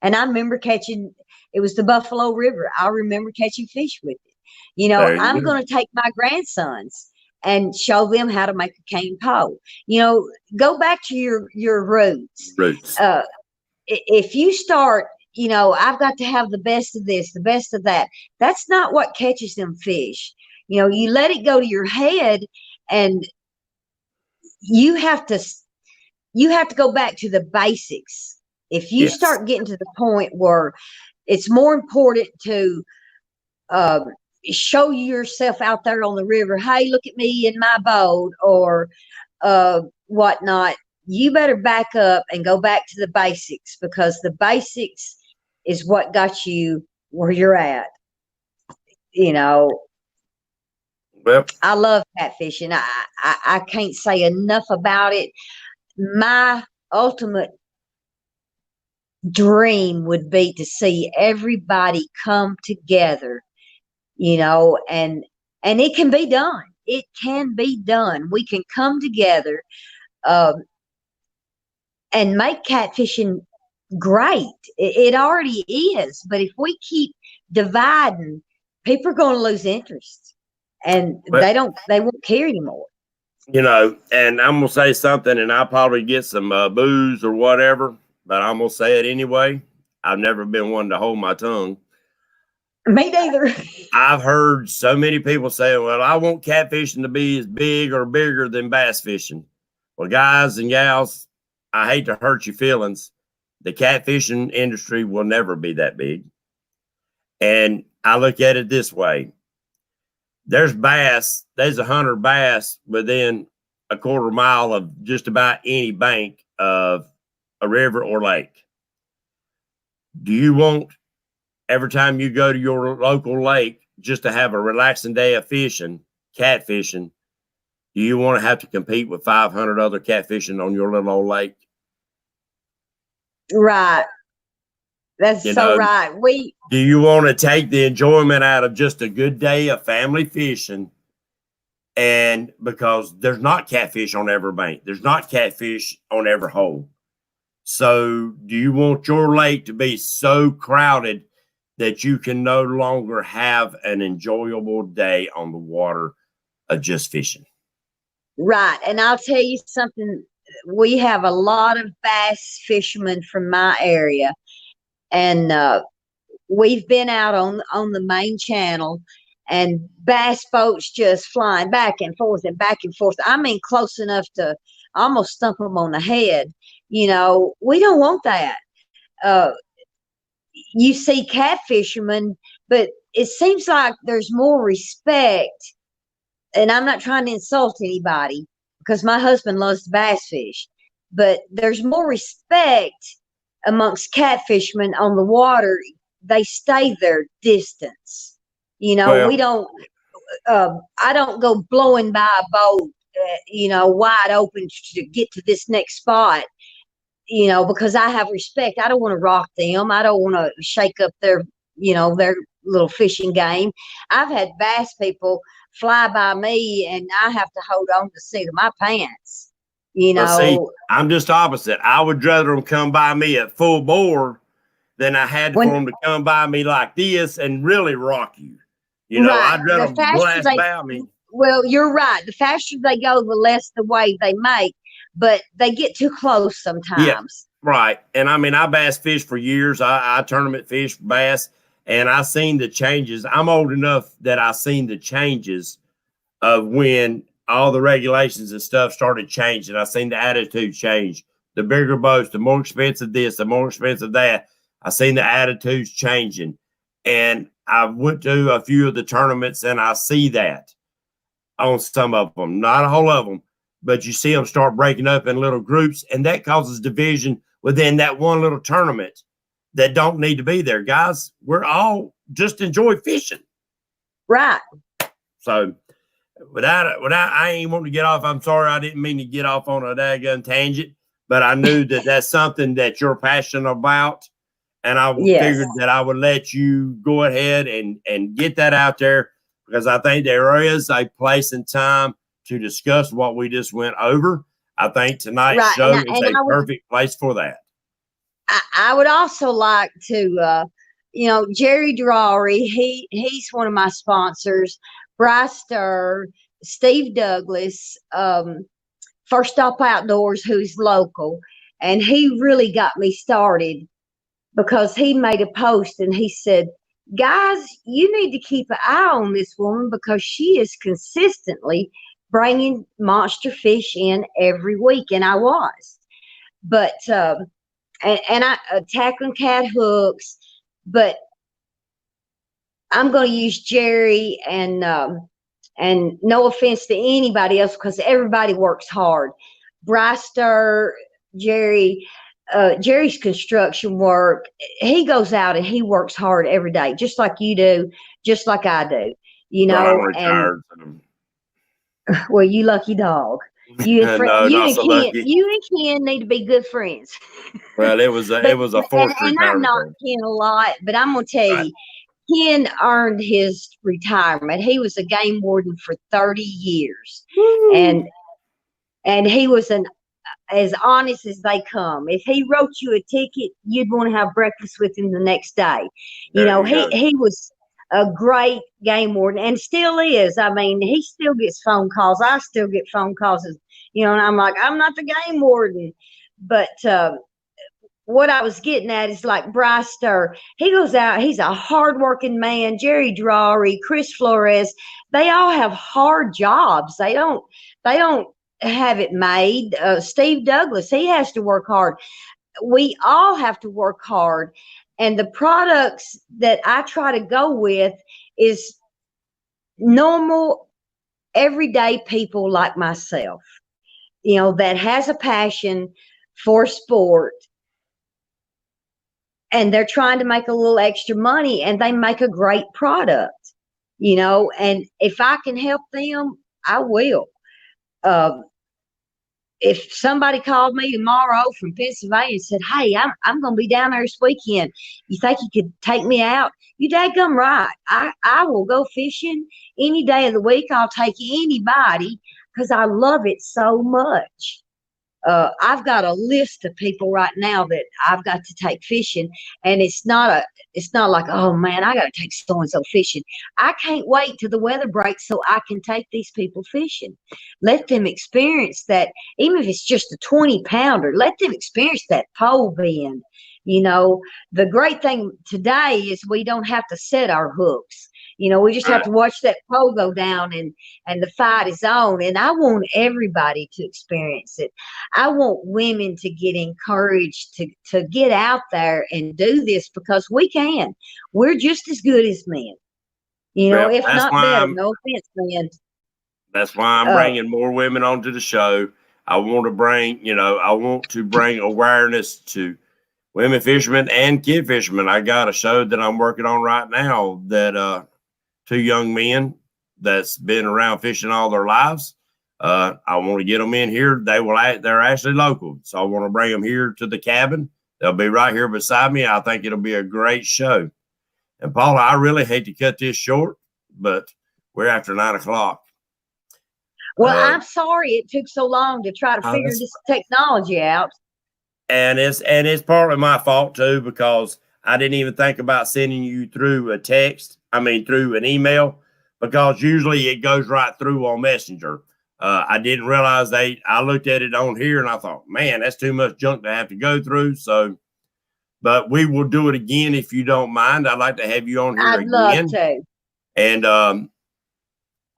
And I remember catching, it was the Buffalo River. I remember catching fish with it. You know, I'm going to take my grandsons and show them how to make a cane pole. You know, go back to your roots. If you start, you know, I've got to have the best of this, the best of that. That's not what catches them fish. You know, you let it go to your head, and you have to go back to the basics. If you start getting to the point where it's more important to show yourself out there on the river, hey, look at me in my boat, or whatnot, you better back up and go back to the basics, because the basics is what got you where you're at. You know, I love catfishing. I can't say enough about it. My ultimate dream would be to see everybody come together, you know, and it can be done. It can be done. We can come together and make catfishing great. It already is, but if we keep dividing, people are going to lose interest, and they won't care anymore. You know, and I'm gonna say something, and I'll probably get some booze or whatever, but I'm gonna say it anyway. I've never been one to hold my tongue. Me neither. I've heard so many people say, well, I want catfishing to be as big or bigger than bass fishing. Well, guys and gals, I hate to hurt your feelings. The catfishing industry will never be that big. And I look at it this way. There's 100 bass within a quarter mile of just about any bank of a river or lake. Do you want, every time you go to your local lake, just to have a relaxing day of fishing, catfishing, do you want to have to compete with 500 other catfishing on your little old lake? Right. That's right. Do you want to take the enjoyment out of just a good day of family fishing? And because there's not catfish on every bank, there's not catfish on every hole. So do you want your lake to be so crowded that you can no longer have an enjoyable day on the water of just fishing? Right. And I'll tell you something. We have a lot of bass fishermen from my area, and we've been out on the main channel, and bass boats just flying back and forth and back and forth. I mean, close enough to almost stump them on the head. You know, we don't want that. You see catfishermen, but it seems like there's more respect. And I'm not trying to insult anybody, because my husband loves to bass fish, but there's more respect amongst catfishermen on the water. They stay their distance. You know, we don't, I don't go blowing by a boat, you know, wide open to get to this next spot, you know, because I have respect. I don't want to rock them. I don't want to shake up their, you know, their little fishing game. I've had bass people fly by me, and I have to hold on to the seat of my pants. You know, see, I'm just opposite. I would rather them come by me at full bore than I had for them to come by me like this and really rock you. You know, I'd rather them blast by me. Well, you're right. The faster they go, the less the wave they make, but they get too close sometimes. Yeah, right. And I mean, I bass fish for years. I tournament fish for bass, and I seen the changes. I'm old enough that I seen the changes of when all the regulations and stuff started changing. I seen the attitude change. The bigger boats, the more expensive this, the more expensive that. I seen the attitudes changing. And I went to a few of the tournaments and I see that on some of them, not a whole of them, but you see them start breaking up in little groups, and that causes division within that one little tournament that don't need to be there. Guys, we're all just enjoy fishing. Right. So without I ain't wanting to get off. I'm sorry, I didn't mean to get off on a daggone tangent, but I knew that that's something that you're passionate about. And I figured that I would let you go ahead and get that out there, because I think there is a place and time to discuss what we just went over. I think tonight's show is a perfect place for that. I would also like to, Jerry Drury, he's one of my sponsors. Bryce Sturr, Steve Douglas, First Stop Outdoors, who's local. And he really got me started, because he made a post and he said, guys, you need to keep an eye on this woman, because she is consistently bringing monster fish in every week. And I was. But, and I tackling cat hooks, but I'm going to use Jerry, and no offense to anybody else, because everybody works hard. Bryce Sturr, Jerry, Jerry's construction work, he goes out and he works hard every day, just like you do, just like I do, and well, you lucky dog. You and Ken need to be good friends. Well, it was a forced retirement. And I knock Ken a lot, but I'm going to tell you, Ken earned his retirement. He was a game warden for 30 years. Woo. And he was as honest as they come. If he wrote you a ticket, you'd want to have breakfast with him the next day. He was a great game warden, and still is. I mean, he still gets phone calls. I still get phone calls, and I'm like, I'm not the game warden. But what I was getting at is, like Bryce Sturr, he goes out, he's a hardworking man. Jerry Drury, Chris Flores, they all have hard jobs. They don't have it made. Steve Douglas, he has to work hard. We all have to work hard. And the products that I try to go with is normal, everyday people like myself, that has a passion for sport, and they're trying to make a little extra money, and they make a great product, and if I can help them, I will. If somebody called me tomorrow from Pennsylvania and said, hey, I'm going to be down there this weekend, you think you could take me out? You dadgum right. I will go fishing any day of the week. I'll take anybody, because I love it so much. I've got a list of people right now that I've got to take fishing, and it's not like, oh man, I got to take so-and-so fishing. I can't wait till the weather breaks so I can take these people fishing. Let them experience that, even if it's just a 20-pounder, let them experience that pole bend. The great thing today is we don't have to set our hooks. We just have to watch that pole go down, and the fight is on. And I want everybody to experience it. I want women to get encouraged to get out there and do this, because we can. We're just as good as men. If not better. No offense, men. That's why I'm bringing more women onto the show. I want to bring awareness to women fishermen and kid fishermen. I got a show that I'm working on right now that 2 young men that's been around fishing all their lives. I want to get them in here. They're actually local, so I want to bring them here to the cabin. They'll be right here beside me. I think it'll be a great show. And Paula, I really hate to cut this short, but we're after 9 o'clock. Well, I'm sorry it took so long to try to figure this technology out. And it's partly my fault too, because I didn't even think about sending you through through an email, because usually it goes right through on Messenger. I didn't realize I looked at it on here and I thought, man, that's too much junk to have to go through. So, but we will do it again if you don't mind. I'd like to have you on here again. I'd love to. And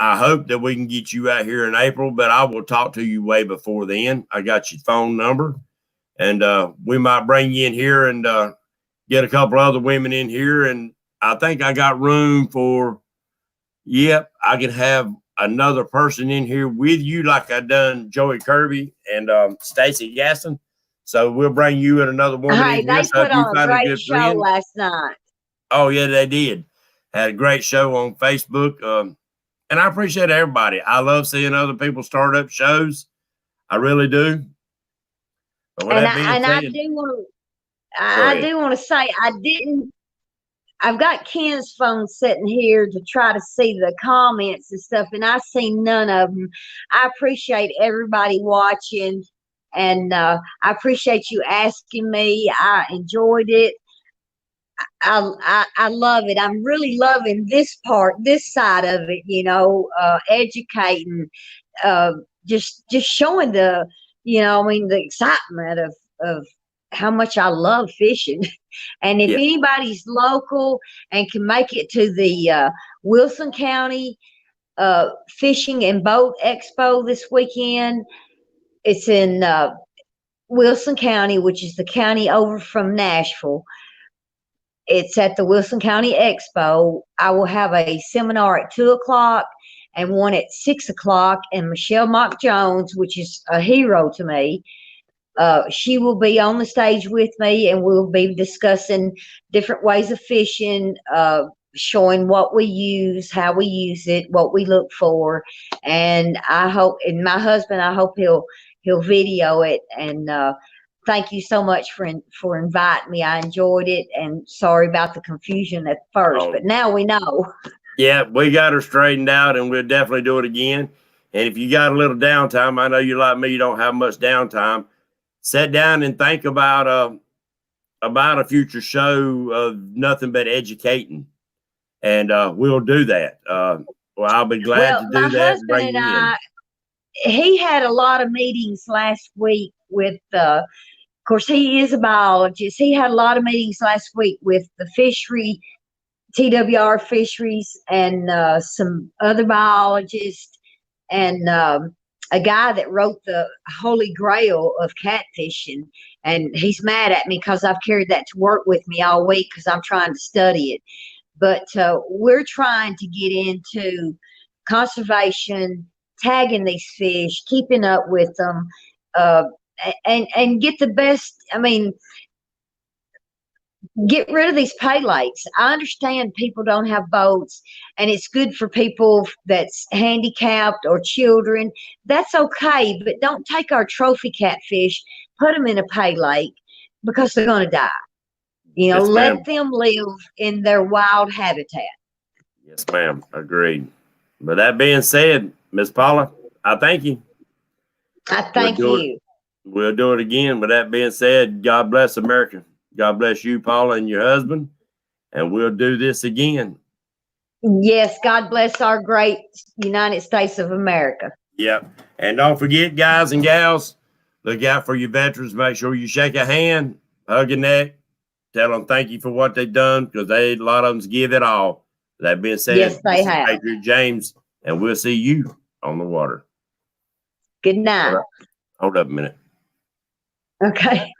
I hope that we can get you out here in April, but I will talk to you way before then. I got your phone number, and we might bring you in here and get a couple other women in here. And I think I got room for, yep, I can have another person in here with you, like I done Joey Kirby and Stacy Gaston. So we'll bring you and another woman Hey, in here. they So put if you on a find a great good show friend, last night. oh yeah, they did. Had a great show on Facebook. And I appreciate everybody. I love seeing other people start up shows. I really do. But with And that being I said, do want to go I ahead. do want to say I didn't. I've got Ken's phone sitting here to try to see the comments and stuff, and I see none of them. I appreciate everybody watching, and I appreciate you asking me. I enjoyed it. I love it. I'm really loving this part, this side of it. Educating, uh, just showing the excitement of how much I love fishing. And if Yeah. anybody's local and can make it to the Wilson County Fishing and Boat Expo this weekend, it's in Wilson County, which is the county over from Nashville. It's at the Wilson County Expo. I will have a seminar at 2:00 and one at 6:00. And Michelle Mock Jones, which is a hero to me, she will be on the stage with me, and we'll be discussing different ways of fishing, showing what we use, how we use it, what we look for. And my husband, I hope he'll video it. And thank you so much for inviting me. I enjoyed it, and sorry about the confusion at first, Oh, but now we know. yeah, we got her straightened out, and we'll definitely do it again. And if you got a little downtime, I know you like me, you don't have much downtime. Sit down and think about a future show of nothing but educating, and we'll do that. Well, I'll be glad Well, to my do that and husband bring and you in. he had a lot of meetings last week with of course, he is a biologist. He had a lot of meetings last week with the fishery, TWR fisheries, and some other biologists, and a guy that wrote the Holy Grail of catfishing. And he's mad at me because I've carried that to work with me all week because I'm trying to study it. But we're trying to get into conservation, tagging these fish, keeping up with them, uh, and get the best. I mean, get rid of these pay lakes. I understand people don't have boats, and it's good for people that's handicapped or children. That's okay, but don't take our trophy catfish, put them in a pay lake, because they're going to die. Yes, ma'am. Let them live in their wild habitat. Yes, ma'am. Agreed. But that being said, Miss Paula, I thank you. I We'll thank do it. you. We'll do it again. With that being said, God bless America. God bless you, Paula, and your husband. And we'll do this again. Yes, God bless our great United States of America. Yep. And don't forget, guys and gals, look out for your veterans. Make sure you shake a hand, hug a neck, tell them thank you for what they've done, because a lot of them give it all. That being said, Yes, they this is have. Patriot James, and we'll see you on the water. Good night. Hold up a minute. Okay.